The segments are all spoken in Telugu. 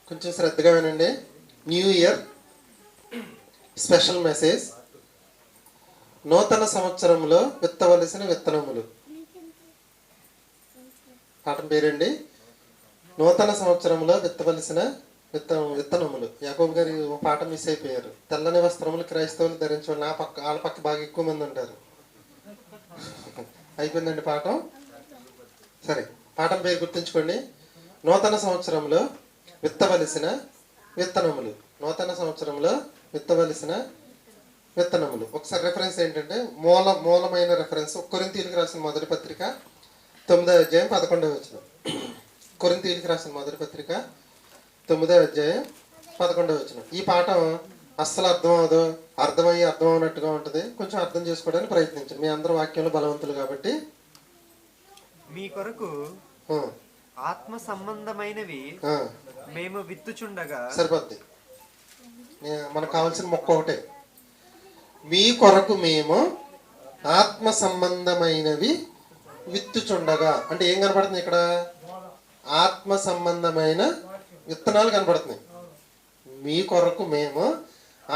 కొంచెం శ్రద్ధగా వినండి. New year special message. నూతన సంవత్సరంలో విత్తవలసిన విత్తనములు. పాఠం పేరండి నూతన సంవత్సరంలో విత్తవలసిన విత్తనములు. యాకోబు గారి పాఠం మిస్ అయిపోయారు. తెల్లని వస్త్రములు క్రైస్తవులు ధరించవాలి. నా పక్క వాళ్ళ పక్క బాగా ఎక్కువ మంది ఉంటారు. అయిపోయిందండి పాఠం. సరే, పాఠం పేరు గుర్తుంచుకోండి. నూతన సంవత్సరంలో విత్తవలసిన విత్తనములు. నూతన సంవత్సరంలో విత్తవలసిన విత్తనములు. ఒకసారి రెఫరెన్స్ ఏంటంటే మూలమైన రెఫరెన్స్ కొరింథీయులకు రాసిన మొదటి పత్రిక 9వ అధ్యాయం 11వ వచనం. కొరింథీయులకు రాసిన మొదటి పత్రిక 9వ అధ్యాయం 11వ వచనం. ఈ పాఠం అస్సలు అర్థం అవదు, అర్థం అవునట్టుగా ఉంటుంది. కొంచెం అర్థం చేసుకోవడానికి ప్రయత్నించండి. మీ అందరూ వాక్యంలో బలవంతులు కాబట్టి. మీ కొరకు ఆత్మ సంబంధమైనవి మేము విత్తుచుండగా. సరిపోద్ది. మనకు కావాల్సిన మొక్క ఒకటే. మీ కొరకు మేము ఆత్మ సంబంధమైనవి విత్తుచుండగా అంటే ఏం కనపడుతుంది ఇక్కడ? ఆత్మ సంబంధమైన విత్తనాలు కనపడుతున్నాయి. మీ కొరకు మేము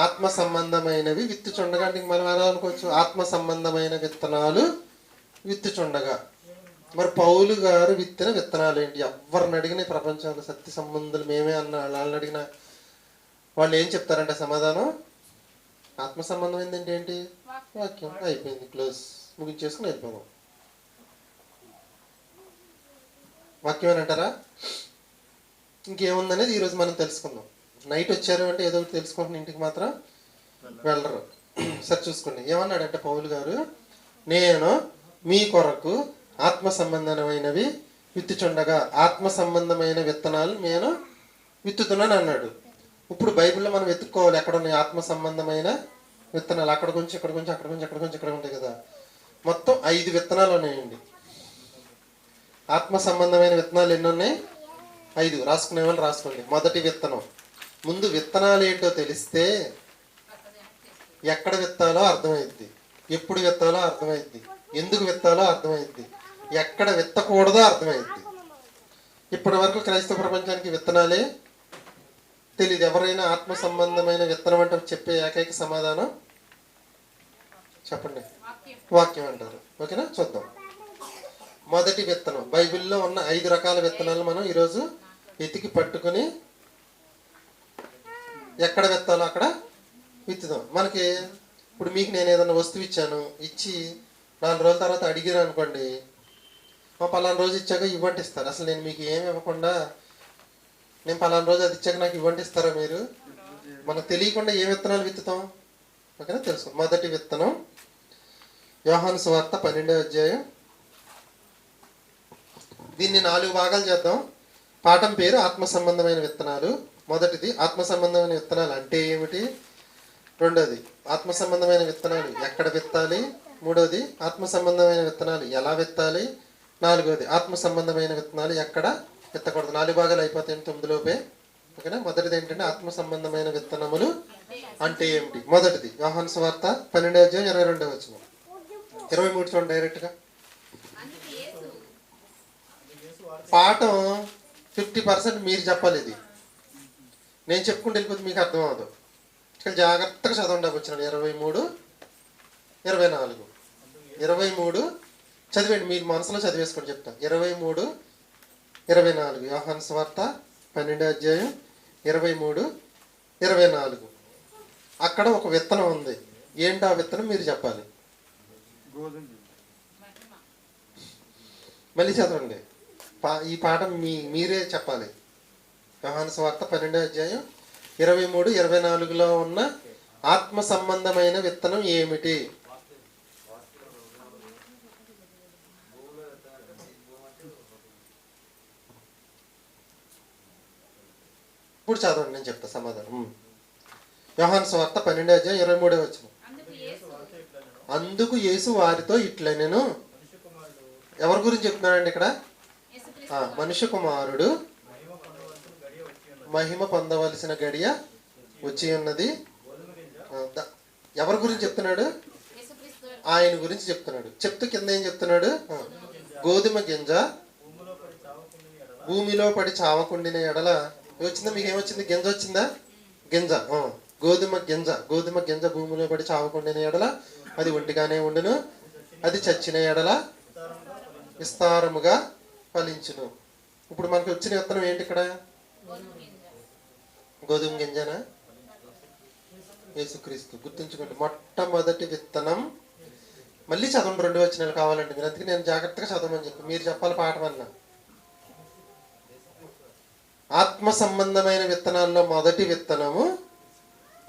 ఆత్మ సంబంధమైనవి విత్తుచుండగా అంటే మనం ఎలా అనుకోవచ్చు? ఆత్మ సంబంధమైన విత్తనాలు విత్తుచుండగా. మరి పౌలు గారు విత్తిన విత్తనాలు ఏంటి? ఎవరిని అడిగిన ప్రపంచంలో సత్య సంబంధులు మేమే అన్న వాళ్ళని అడిగిన వాళ్ళు ఏం చెప్తారంటే సమాధానం ఆత్మ సంబంధమైంది ఏంటి? వాక్యం. అయిపోయింది, క్లోజ్, ముగించేసుకుని వెళ్ళిపోదాం. వాక్యం అని అంటారా? ఇంకేముందనేది ఈరోజు మనం తెలుసుకుందాం. నైట్ వచ్చారు అంటే ఏదో ఒకటి తెలుసుకుంటున్న ఇంటికి మాత్రం వెళ్ళరు. సరే చూసుకోండి. ఏమన్నాడంటే పౌలు గారు, నేను మీ కొరకు ఆత్మ సంబంధమైనవి విత్తుచుండగా. ఆత్మ సంబంధమైన విత్తనాలు నేను విత్తుతున్నాను అన్నాడు. ఇప్పుడు బైబిల్లో మనం వెతుక్కోవాలి ఎక్కడ ఉన్నాయి ఆత్మ సంబంధమైన విత్తనాలు. అక్కడ కొంచెం ఇక్కడ కొంచెం అక్కడ కొంచెం అక్కడ కొంచెం ఇక్కడ ఉంటాయి కదా. మొత్తం 5 విత్తనాలు ఉన్నాయండి. ఆత్మ సంబంధమైన విత్తనాలు ఎన్ని ఉన్నాయి? 5. రాసుకునే వాళ్ళు రాసుకోండి. మొదటి విత్తనం. ముందు విత్తనాలు ఏంటో తెలిస్తే ఎక్కడ విత్తాలో అర్థమైద్ది, ఎప్పుడు విత్తాలో అర్థమైద్ది, ఎందుకు విత్తాలో అర్థమైద్ది, ఎక్కడ విత్తకూడదో అర్థమైద్ది. ఇప్పటి వరకు క్రైస్తవ ప్రపంచానికి విత్తనాలే తెలియదు. ఎవరైనా ఆత్మ సంబంధమైన విత్తనం అంటే చెప్పే ఏకైక సమాధానం చెప్పండి, వాక్యం అంటారు. ఓకేనా? చూద్దాం. మొదటి విత్తనం. బైబిల్లో ఉన్న 5 రకాల విత్తనాలు మనం ఈరోజు ఎతికి పట్టుకుని ఎక్కడ విత్తాలో అక్కడ విత్తుదాం. మనకి ఇప్పుడు మీకు నేను ఏదైనా వస్తువు ఇచ్చాను, ఇచ్చి 4 రోజుల తర్వాత అడిగిరా అనుకోండి, పలానా రోజు ఇచ్చాక ఇవ్వండి ఇస్తారు. అసలు నేను మీకు ఏమి ఇవ్వకుండా నేను పలానా రోజు అది ఇచ్చాక నాకు ఇవ్వండి ఇస్తారా మీరు? మనకు తెలియకుండా ఏ విత్తనాలు విత్తుతాం? ఓకేనా? తెలుసు. మొదటి విత్తనం యోహాను సువార్త 12వ అధ్యాయం. దీన్ని 4 భాగాలు చేద్దాం. పాఠం పేరు ఆత్మ సంబంధమైన విత్తనాలు. మొదటిది ఆత్మ సంబంధమైన విత్తనాలు అంటే ఏమిటి, రెండోది ఆత్మ సంబంధమైన విత్తనాలు ఎక్కడ విత్తాలి, మూడోది ఆత్మ సంబంధమైన విత్తనాలు ఎలా విత్తాలి, నాలుగోది ఆత్మ సంబంధమైన విత్తనాలు ఎక్కడ విత్తకూడదు. 4 భాగాలు అయిపోతాయి 9 లోపే. ఓకేనా? మొదటిది ఏంటంటే ఆత్మ సంబంధమైన విత్తనములు అంటే ఏమిటి. మొదటిది యోహాను సువార్త 12వ అధ్యాయం 22వ వచనం. 23 చూడండి డైరెక్ట్గా. పాఠం 50% మీరు చెప్పాలి. ఇది నేను చెప్పుకుంటూ వెళ్ళిపోతే మీకు అర్థం అవ్వదు. ఇక్కడ జాగ్రత్తగా చదవండి. వచ్చినాడు 23, 24. 23 చదివండి, మీరు మనసులో చదివేసుకొని చెప్తాను. 23, 24 యోహాను సువార్త 12వ అధ్యాయం 23, 24. అక్కడ ఒక విత్తనం ఉంది. ఏంటి ఆ విత్తనం? మీరు చెప్పాలి. మళ్ళీ చదవండి. ఈ పాఠం మీరే చెప్పాలి. యోహాను సువార్త 12వ అధ్యాయం 23, 24లో ఉన్న ఆత్మ సంబంధమైన విత్తనం ఏమిటి? ఇప్పుడు చదవండి, నేను చెప్తా సమాధానం. యోహాను సువార్త 12వ అధ్యాయం 23వ వచనం. అందుకు యేసు వారితో ఇట్లనెను. ఎవరి గురించి చెప్తున్నాడండి ఇక్కడ? మనుష్య కుమారుడు మహిమ పొందవలసిన గడియ వచ్చి ఉన్నది. ఎవరి గురించి చెప్తున్నాడు? ఆయన గురించి చెప్తున్నాడు. చెప్తూ కింద ఏం చెప్తున్నాడు? గోధుమ గింజ భూమిలో పడి చావకుండిన ఎడల వచ్చిందా? మీకు ఏమొచ్చింది? గింజ వచ్చిందా? గింజ. గోధుమ గింజ భూమిలో పడి చావకుండిన ఎడల అది ఒంటిగానే ఉండును, అది చచ్చిన ఎడల విస్తారముగా ఫలించును. ఇప్పుడు మనకు వచ్చిన విత్తనం ఏంటి ఇక్కడ? గోధుమ గింజనా? యేసుక్రీస్తు. గుర్తుంచుకోండి, మొట్టమొదటి విత్తనం. మళ్ళీ చదవండి 2 వచనాలు కావాలండి మీరు. అందుకే నేను జాగ్రత్తగా చదవమని చెప్పి మీరు చెప్పాలి పాఠం వల్ల. ఆత్మ సంబంధమైన విత్తనాల్లో మొదటి విత్తనము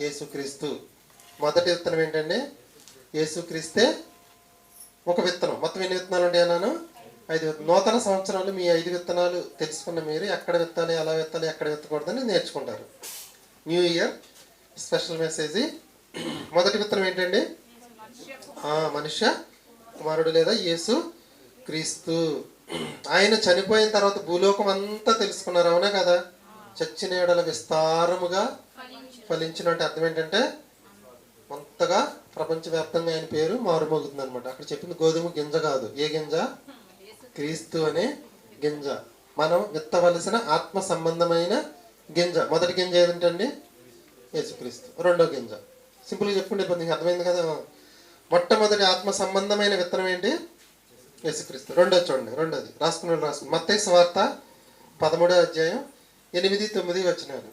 యేసుక్రీస్తు. మొదటి విత్తనం ఏంటండి? యేసుక్రీస్తే ఒక విత్తనం. మొత్తం ఎన్ని విత్తనాలు ఉంటాయి అన్నాను? 5 విత్తనాలు. నూతన సంవత్సరాలు మీ 5 విత్తనాలు తెలుసుకున్న మీరు ఎక్కడ విత్తాలి, ఎలా విత్తాలి, ఎక్కడ విత్తకూడదని నేర్చుకుంటారు. New year special message. మొదటి విత్తనం ఏంటండి? మనుష్య కుమారుడు లేదా యేసు క్రీస్తు. ఆయన చనిపోయిన తర్వాత భూలోకం అంతా తెలుసుకున్నారు, అవునా కదా? చచ్చిన ఎడల విస్తారముగా ఫలించిన అంటే అర్థం ఏంటంటే అంతగా ప్రపంచవ్యాప్తంగా ఆయన పేరు మారుమోగుతుంది అనమాట. అక్కడ చెప్పింది గోధుమ గింజ కాదు. ఏ గింజ? క్రీస్తు అనే గింజ. మనం విత్తవలసిన ఆత్మ సంబంధమైన గింజ. మొదటి గింజ ఏదంటండి? యేసుక్రీస్తు. రెండో గింజ సింపుల్గా చెప్పుకుంటే ఇప్పుడు నీకు అర్థమైంది కదా. మొట్టమొదటి ఆత్మ సంబంధమైన విత్తనం ఏంటి? యేసుక్రీస్తు. రెండోది చూడండి, రెండోది రాసుకుని మత్తయి సువార్త 13వ అధ్యాయం 8, 9 వచనాలు.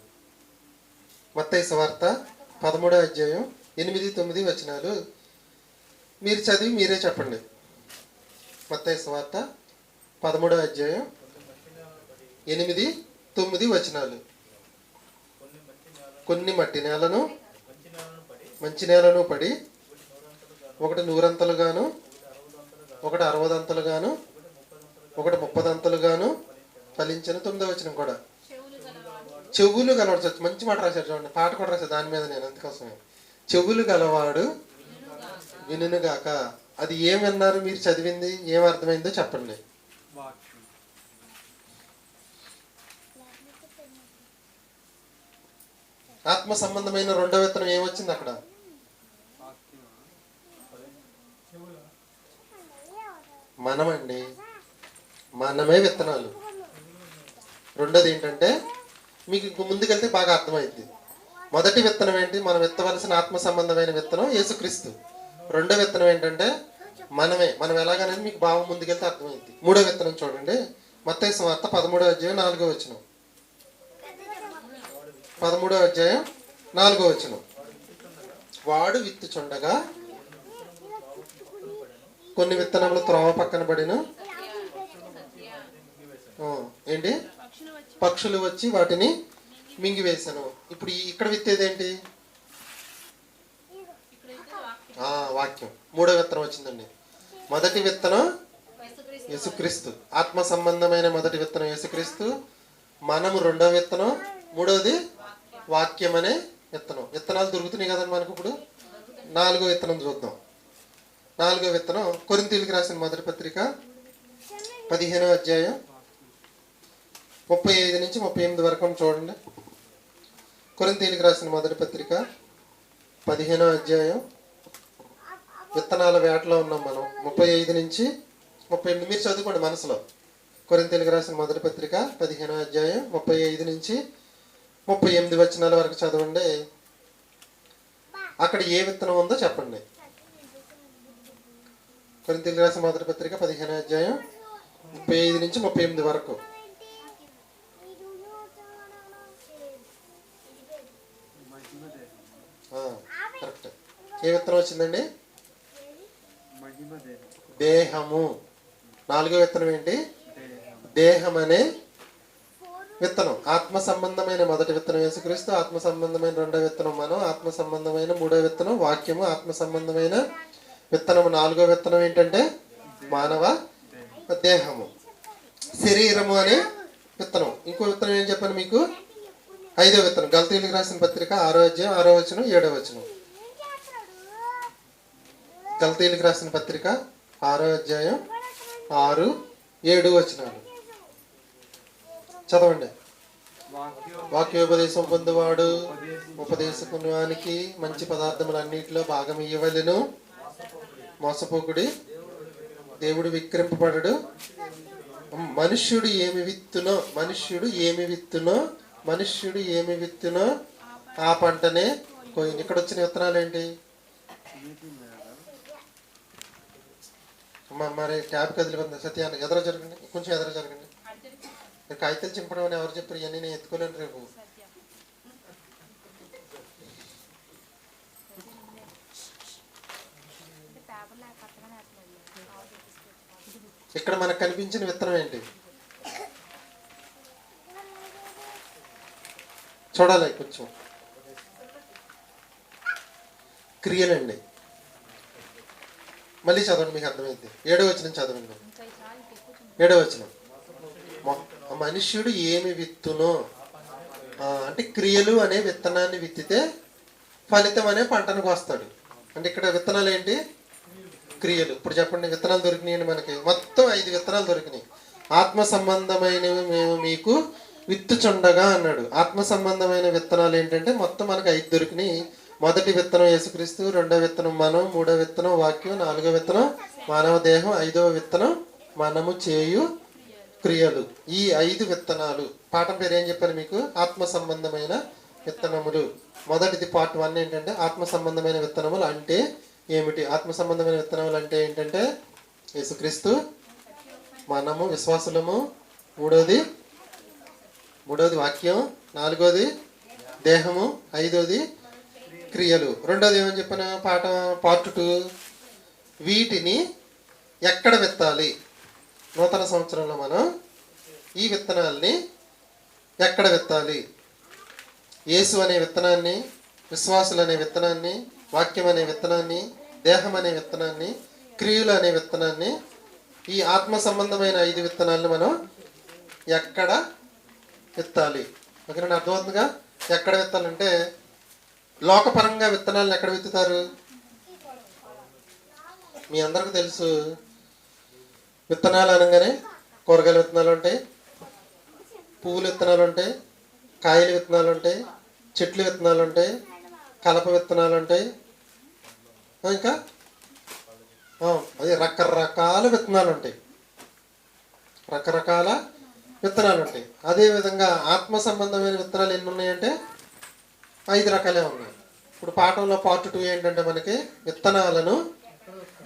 మత్తయి సువార్త 13వ అధ్యాయం 8, 9 వచనాలు మీరు చదివి మీరే చెప్పండి. మత్తయి సువార్త 13వ అధ్యాయం 8, 9 వచనాలు. కొన్ని మట్టి నేలను, మంచి నేలను పడి ఒకటి 100 ఒకటి 60 ఒకటి 30 ఫలించిన. 9వ వచనం కూడా చెవులు గలవాడు. మంచి మాట రాశాడు చూడండి, పాట కూడా రాశాడు దాని మీద. నేను అందుకోసమే చెవులు గలవాడు వినుగాక. అది ఏం విన్నారు మీరు చదివింది? ఏం అర్థమైందో చెప్పండి. ఆత్మ సంబంధమైన రెండో విత్తనం ఏమొచ్చింది అక్కడ? మనమండి, మనమే విత్తనాలు. రెండోది ఏంటంటే మీకు ముందుకెళ్తే బాగా అర్థమైంది. మొదటి విత్తనం ఏంటి? మనం విత్తవలసిన ఆత్మ సంబంధమైన విత్తనం యేసుక్రీస్తు. రెండో విత్తనం ఏంటంటే మనమే. మనం ఎలాగనేది మీకు భావం ముందుకెళ్తే అర్థమైంది. మూడో విత్తనం చూడండి, మత్తయి సువార్త 13వ అధ్యాయం 4వ వచనం. 13వ అధ్యాయం 4వ వచనం. వాడు విత్తుచుండగా కొన్ని విత్తనములు త్రోవ పక్కన పడిన ఏంటి? పక్షులు వచ్చి వాటిని మింగివేశాను. ఇప్పుడు ఇక్కడ విత్తేది ఏంటి? వాక్యం. మూడో విత్తనం వచ్చిందండి. మొదటి విత్తనం యేసుక్రీస్తు, ఆత్మ సంబంధమైన మొదటి విత్తనం యేసుక్రీస్తు. మనము రెండో విత్తనం. మూడోది వాక్యం అనే విత్తనం. విత్తనాలు దొరుకుతున్నాయి కదండి మనకు. ఇప్పుడు 4వ విత్తనం చూద్దాం. 4వ విత్తనం కొరింథీయులకు రాసిన మొదటి పత్రిక 15వ అధ్యాయం 35 నుంచి 38 వరకు చూడండి. కొరింథీయులకు రాసిన మొదటి పత్రిక 15వ అధ్యాయం. విత్తనాల వేటలో ఉన్నాం మనం. 35 నుంచి 38 మీరు చదువుకోండి మనసులో. కొరింథీయులకు రాసిన మొదటి పత్రిక 15వ అధ్యాయం 35 నుంచి 38 వచనాల వరకు చదవండి. అక్కడ ఏ విత్తనం ఉందో చెప్పండి. కొరింథీయులకు రాసిన మొదటి పత్రిక 15వ అధ్యాయం 35 నుంచి 38 వరకు. కరెక్ట్. ఏ విత్తనం వచ్చిందండి? దేహము. 4వ విత్తనం ఏంటి? దేహం అనే విత్తనం. ఆత్మ సంబంధమైన మొదటి విత్తనం యేసుక్రీస్తు, ఆత్మ సంబంధమైన రెండవ విత్తనం మనం, ఆత్మ సంబంధమైన మూడో విత్తనం వాక్యము, ఆత్మ సంబంధమైన విత్తనం 4వ విత్తనం ఏంటంటే మానవ దేహము, శరీరము అనే విత్తనం. ఇంకో విత్తనం ఏం చెప్పాను మీకు? 5వ విత్తనం. గలతీయులకు రాసిన పత్రిక 6వ అధ్యాయం 6వ వచనం 7వ వచనం. గలతీయులకు రాసిన పత్రిక 6వ అధ్యాయం 6, 7 వచనాలు చదవండి. వాక్యోపదేశం పొందువాడు ఉపదేశకునికి మంచి పదార్థములన్నిటిలో భాగం ఇవ్వవలెను. మోసపోకుడి, దేవుడు విక్రింపబడడు. మనుష్యుడు ఏమి విత్తునో మనుష్యుడు ఏమి విత్తునో ఆ పంటనే కోయిన. ఇక్కడ వచ్చిన విత్తనాలు ఏంటి అమ్మా? మరి ట్యాబ్ కదిలిపోతుంది. సత్యాన్ని ఎదర జరగండి, కొంచెం ఎదర జరగండి. కాగితాలు చింపడం అని ఎవరు చెప్పారు? ఇవన్నీ నేను ఎత్తుకోలేను రేపు. ఇక్కడ మనకు కనిపించిన విత్తనం ఏంటి చూడాలి కొంచెం. క్రియలండి. మళ్ళీ చదవండి, మీకు అర్థమైంది. 7వ వచనం చదవండి. 7వ వచనం. మనుష్యుడు ఏమి విత్తునో అంటే క్రియలు అనే విత్తనాన్ని విత్తితే ఫలితం అనే పంటను కోస్తాడు. అంటే ఇక్కడ విత్తనాలు ఏంటి? క్రియలు. ఇప్పుడు చెప్పండి, విత్తనాలు దొరికినాయండి మనకి. మొత్తం 5 విత్తనాలు దొరికినాయి. ఆత్మ సంబంధమైనవి మేము మీకు విత్తుచుండగా అన్నాడు. ఆత్మ సంబంధమైన విత్తనాలు ఏంటంటే మొత్తం మనకు 5 దొరికినాయి. మొదటి విత్తనం యేసుక్రీస్తు, 2వ విత్తనం మనం, 3వ విత్తనం వాక్యం, 4వ విత్తనం మానవ దేహం, 5వ విత్తనం మనము చేయు క్రియలు. ఈ 5 విత్తనాలు. పాఠం పేరు ఏం చెప్పాను మీకు? ఆత్మ సంబంధమైన విత్తనములు. మొదటిది పార్ట్ 1 ఏంటంటే ఆత్మ సంబంధమైన విత్తనములు అంటే ఏమిటి? ఆత్మ సంబంధమైన విత్తనములు అంటే ఏంటంటే యేసుక్రీస్తు, మనము విశ్వాసులము, మూడోది వాక్యం, 4వది దేహము, 5వది క్రియలు. రెండోది ఏమని చెప్పిన పార్ట్ 2, వీటిని ఎక్కడ విత్తాలి? నూతన సంవత్సరంలో మనం ఈ విత్తనాల్ని ఎక్కడ విత్తాలి? యేసు అనే విత్తనాన్ని, విశ్వాసులు అనే విత్తనాన్ని, వాక్యం అనే విత్తనాన్ని, దేహం అనే విత్తనాన్ని, క్రియలు అనే విత్తనాన్ని, ఈ ఆత్మ సంబంధమైన 5 విత్తనాలను మనం ఎక్కడ విత్తాలి? ఓకేనా? అర్థమవుతుందిగా? ఎక్కడ విత్తాలంటే లోకపరంగా విత్తనాలను ఎక్కడ విత్తుతారు? మీ అందరికీ తెలుసు, విత్తనాలు అనగానే కూరగాయల విత్తనాలు ఉంటాయి, పువ్వుల విత్తనాలు ఉంటాయి, కాయల విత్తనాలు ఉంటాయి, చెట్లు విత్తనాలు ఉంటాయి, కలప విత్తనాలు ఉంటాయి, ఇంకా అదే రకరకాల విత్తనాలు ఉంటాయి. రకరకాల విత్తనాలు ఉంటాయి. అదేవిధంగా ఆత్మ సంబంధమైన విత్తనాలు ఎన్ని ఉన్నాయంటే 5 రకాలే ఉన్నాయి. ఇప్పుడు పాఠంలో పార్ట్ 2 ఏంటంటే మనకి విత్తనాలను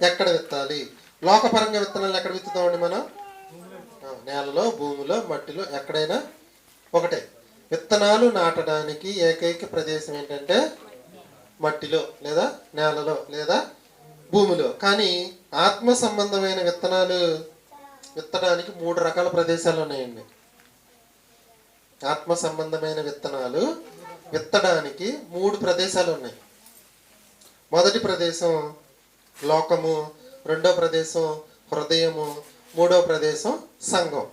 ఎక్కడ విత్తాలి? లోకపరంగా విత్తనాలు ఎక్కడ విత్తుతామండి మనం? నేలలో, భూమిలో, మట్టిలో, ఎక్కడైనా ఒకటే. విత్తనాలు నాటడానికి ఏకైక ప్రదేశం ఏంటంటే మట్టిలో లేదా నేలలో లేదా భూమిలో. కానీ ఆత్మ సంబంధమైన విత్తనాలు విత్తడానికి 3 రకాల ప్రదేశాలు ఉన్నాయండి. ఆత్మ సంబంధమైన విత్తనాలు విత్తడానికి 3 ప్రదేశాలు ఉన్నాయి. మొదటి ప్రదేశం లోకము, 2వ ప్రదేశం హృదయము, 3వ ప్రదేశం సంఘం.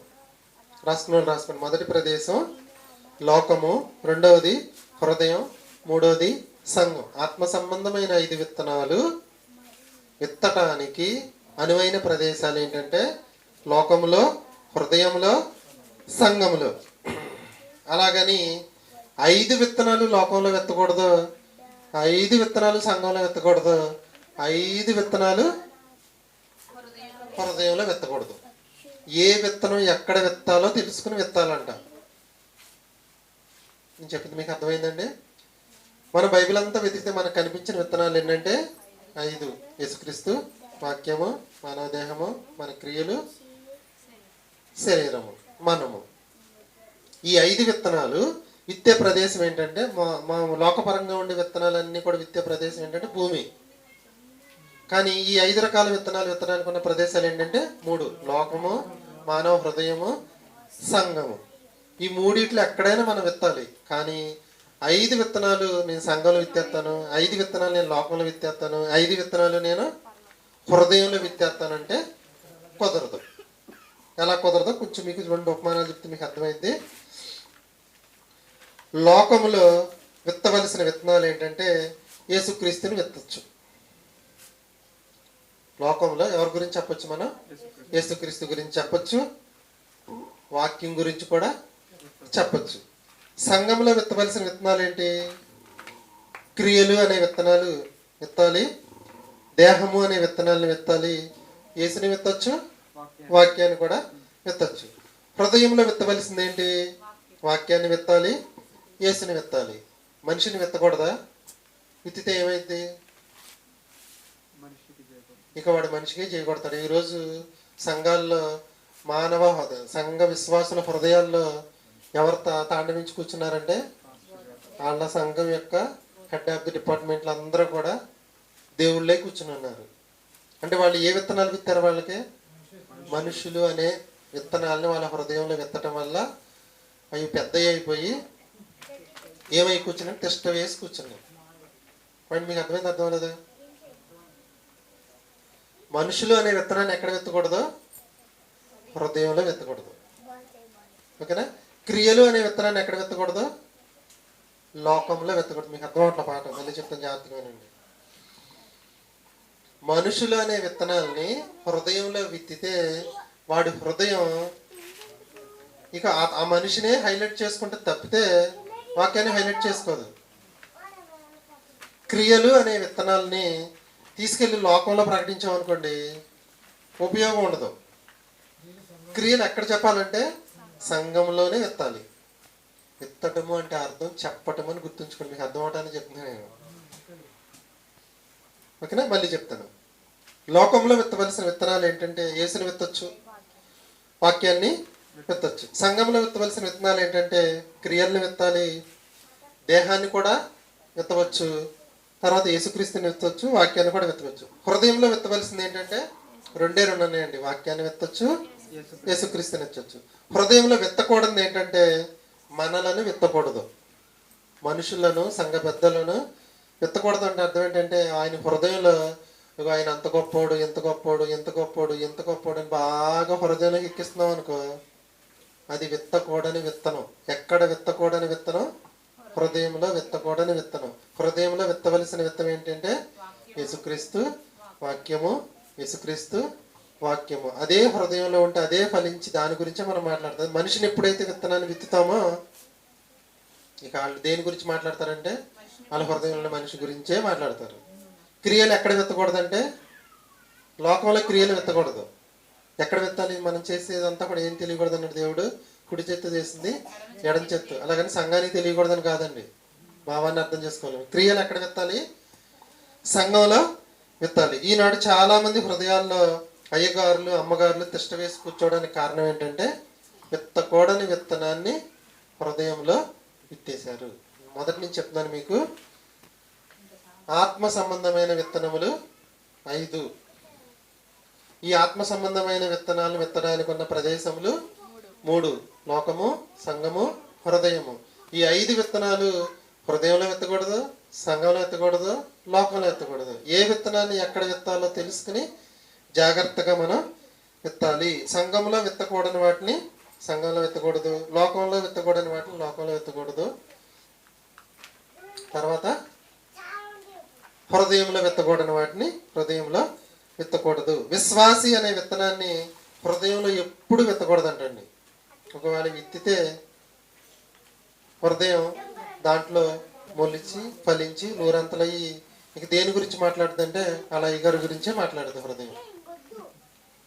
రాసుకోండి. మొదటి ప్రదేశం లోకము, 2వది హృదయం, 3వది సంఘం. ఆత్మ సంబంధమైన 5 విత్తనాలు విత్తటానికి అనువైన ప్రదేశాలు ఏంటంటే లోకములో, హృదయంలో, సంఘములో. అలాగని 5 విత్తనాలు లోకంలో విత్తకూడదు, 5 విత్తనాలు సంఘంలో విత్తకూడదు, 5 విత్తనాలు హృదయంలో విత్తకూడదు. ఏ విత్తనం ఎక్కడ విత్తాలో తెలుసుకుని విత్తాలంట. నేను చెప్పింది మీకు అర్థమైందండి? మన బైబిల్ అంతా వెతికితే మనకు కనిపించిన విత్తనాలు ఏంటంటే 5. యేసుక్రీస్తు, వాక్యము, మానవ దేహము, మన క్రియలు, శరీరము, మనము. ఈ 5 విత్తనాలు విత్తే ప్రదేశం ఏంటంటే మా లోకపరంగా ఉండే విత్తనాలన్నీ కూడా విత్తే ప్రదేశం ఏంటంటే భూమి. కానీ ఈ 5 రకాల విత్తనాలు విత్తడానికి ఉన్న ప్రదేశాలు ఏంటంటే 3: లోకము, మానవ హృదయము, సంఘము. ఈ 3 ఎక్కడైనా మనం విత్తాలి. కానీ 5 విత్తనాలు నేను సంఘంలో విత్తేస్తాను, 5 విత్తనాలు నేను లోకంలో విత్తేస్తాను, 5 విత్తనాలు నేను హృదయంలో విత్తేస్తానంటే కుదరదు. ఎలా కుదరదో కొంచెం మీకు 2 ఉపమానాలు చెప్తే మీకు అర్థమైంది. లోకములో విత్తవలసిన విత్తనాలు ఏంటంటే యేసుక్రీస్తుని విత్తచ్చు. లోకంలో ఎవరి గురించి చెప్పొచ్చు? మనం యేసుక్రీస్తు గురించి చెప్పొచ్చు, వాక్యం గురించి కూడా చెప్పొచ్చు. సంఘంలో విత్తవలసిన విత్తనాలు ఏంటి? క్రియలు అనే విత్తనాలు విత్తాలి, దేహము అనే విత్తనాలను విత్తాలి, యేసుని విత్తచ్చు, వాక్యాన్ని కూడా విత్తచ్చు. హృదయంలో విత్తవలసింది ఏంటి? వాక్యాన్ని విత్తాలి, యేసుని విత్తాలి. మనిషిని విత్తకూడదా? విత్తితే ఏమైంది? ఇక వాడు మనిషికి చేయకూడతాడు. ఈరోజు సంఘాల్లో సంఘ విశ్వాసుల హృదయాల్లో ఎవరు తాండవించి కూర్చున్నారంటే వాళ్ళ సంఘం యొక్క హెడ్ ఆఫ్ ది డిపార్ట్మెంట్లు అందరూ కూడా దేవుళ్ళే కూర్చుని ఉన్నారు. అంటే వాళ్ళు ఏ విత్తనాలు విత్తారు? వాళ్ళకి మనుషులు అనే విత్తనాలని వాళ్ళ హృదయంలో విత్తడం వల్ల అవి పెద్దవి అయిపోయి ఏమై కూర్చున్నాయి? తిష్ట వేసి కూర్చున్నాయి. వాడిని మీకు అర్థమైంది? అర్థం లేదా? మనుషులు అనే విత్తనాన్ని ఎక్కడ విత్తకూడదు? హృదయంలో విత్తకూడదు. ఓకేనా? క్రియలు అనే విత్తనాన్ని ఎక్కడ విత్తకూడదు? లోకంలో విత్తకూడదు. మీకు అర్థం అవట్ల పాట, మళ్ళీ చెప్తాను జాగ్రత్తగానండి. మనుషులు అనే విత్తనాల్ని హృదయంలో విత్తితే వాడి హృదయం ఇక ఆ మనిషినే హైలైట్ చేసుకుంటే తప్పితే వాక్యాన్ని హైలైట్ చేసుకోదు. క్రియలు అనే విత్తనాల్ని తీసుకెళ్లి లోకంలో ప్రకటించామనుకోండి, ఉపయోగం ఉండదు. క్రియలు ఎక్కడ చెప్పాలంటే సంఘంలోనే విత్తాలి. విత్తటము అంటే అర్థం చెప్పటము అని గుర్తుంచుకోండి. మీకు అర్థం అవటానికి చెప్తున్నాను నేను. ఓకేనా? మళ్ళీ చెప్తాను. లోకంలో విత్తవలసిన విత్తనాలు ఏంటంటే యేసుని విత్తొచ్చు, వాక్యాన్ని విత్తొచ్చు. సంఘంలో విత్తవలసిన విత్తనాలు ఏంటంటే క్రియల్ని విత్తాలి, దేహాన్ని కూడా విత్తవచ్చు, తర్వాత యేసుక్రీస్తుని విత్తవచ్చు, వాక్యాన్ని కూడా విత్తవచ్చు. హృదయంలో విత్తవలసింది ఏంటంటే రెండే ఉన్నాయండి, వాక్యాన్ని విత్తొచ్చు, యేసుక్రీస్తుని విత్తవచ్చు. హృదయంలో విత్తకూడదు ఏంటంటే మనలను విత్తకూడదు, మనుషులను, సంఘ పెద్దలను విత్తకూడదు. అంటే అర్థం ఏంటంటే ఆయన హృదయంలో ఆయన అంత గొప్పోడు, ఎంత గొప్పోడు, ఎంత గొప్పోడు, ఎంత గొప్పోడు అని బాగా హృదయంలో ఎక్కిస్తున్నాం అనుకో, అది విత్తకూడని విత్తనం. ఎక్కడ విత్తకూడని విత్తనం? హృదయంలో విత్తకూడని విత్తనం. హృదయంలో విత్తవలసిన విత్తనం ఏంటంటే యేసుక్రీస్తు వాక్యము, యేసుక్రీస్తు వాక్యము. అదే హృదయంలో ఉంటే అదే ఫలించి దాని గురించే మనం మాట్లాడతాం. మనిషిని ఎప్పుడైతే విత్తనాన్ని విత్తుతామో ఇక వాళ్ళు దేని గురించి మాట్లాడతారంటే వాళ్ళ హృదయంలో మనిషి గురించే మాట్లాడతారు. క్రియలు ఎక్కడ విత్తకూడదంటే లోకంలో క్రియలు విత్తకూడదు. ఎక్కడ విత్తాలి? మనం చేసేదంతా కూడా ఏం తెలియకూడదు అన్నాడు దేవుడు. కుడి చేత్తు చేసింది ఎడం చేత్తు, అలాగని సంఘానికి తెలియకూడదని కాదండి. భావాన్ని అర్థం చేసుకోవాలి. క్రియలు ఎక్కడ విత్తాలి? సంఘంలో విత్తాలి. ఈనాడు చాలా మంది హృదయాల్లో అయ్యగారులు, అమ్మగారులు తిష్ట వేసి కూర్చోవడానికి కారణం ఏంటంటే విత్తకూడని విత్తనాన్ని హృదయంలో విత్తేశారు. మొదటి నుంచి చెప్తున్నాను మీకు. ఆత్మ సంబంధమైన విత్తనములు 5. ఈ ఆత్మ సంబంధమైన విత్తనాలు విత్తడానికి ఉన్న ప్రదేశములు 3: లోకము, సంఘము, హృదయము. ఈ 5 విత్తనాలు హృదయంలో విత్తకూడదు, సంఘంలో విత్తకూడదు, లోకంలో విత్తకూడదు. ఏ విత్తనాన్ని ఎక్కడ విత్తాలో తెలుసుకుని జాగ్రత్తగా మనం విత్తాలి. సంఘంలో విత్తకూడని వాటిని సంఘంలో విత్తకూడదు, లోకంలో విత్తకూడని వాటిని లోకంలో విత్తకూడదు. తర్వాత హృదయంలో విత్తకూడని వాటిని హృదయంలో విత్తకూడదు. విశ్వాసి అనే విత్తనాన్ని హృదయంలో ఎప్పుడు విత్తకూడదు అంటండి. ఒకవేళ విత్తితే హృదయం దాంట్లో మొలిచి ఫలించి నూరంతలయ్యి ఇక దేని గురించి మాట్లాడుతుందంటే అలా అయ్యగారి గురించే మాట్లాడుతుంది హృదయం.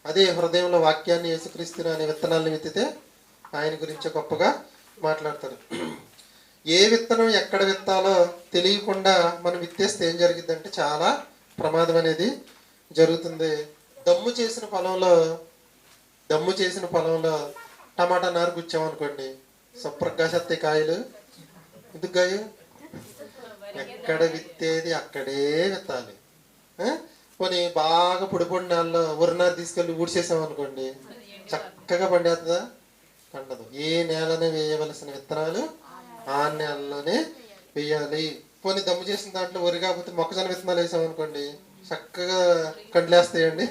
అదే హృదయంలో వాక్యాన్ని, యేసుక్రీస్తుని అనే విత్తనాలను విత్తితే ఆయన గురించి గొప్పగా మాట్లాడతారు. ఏ విత్తనం ఎక్కడ విత్తాలో తెలియకుండా మనం విత్తేస్తే ఏం జరిగిద్దంటే చాలా ప్రమాదం అనేది జరుగుతుంది. దమ్ము చేసిన పొలంలో టమాటా నారు గుచ్చామనుకోండి, సప్రకాశత్తే కాయలు. ఎందుకు కాయ? ఎక్కడ విత్తేది అక్కడే విత్తాలి. పోనీ బాగా పొడి నేలలో ఉరినారు తీసుకెళ్ళి ఊడ్చేసామనుకోండి, చక్కగా పండేస్తుందా? పండదు. ఏ నేలనే వేయవలసిన విత్తనాలు ఆ నేలలోనే వేయాలి. పోనీ దమ్ము చేసిన దాంట్లో వరి కాకపోతే మొక్కజొన్న విత్తనాలు వేసామనుకోండి, చక్కగా కండ్లేస్తాయండి,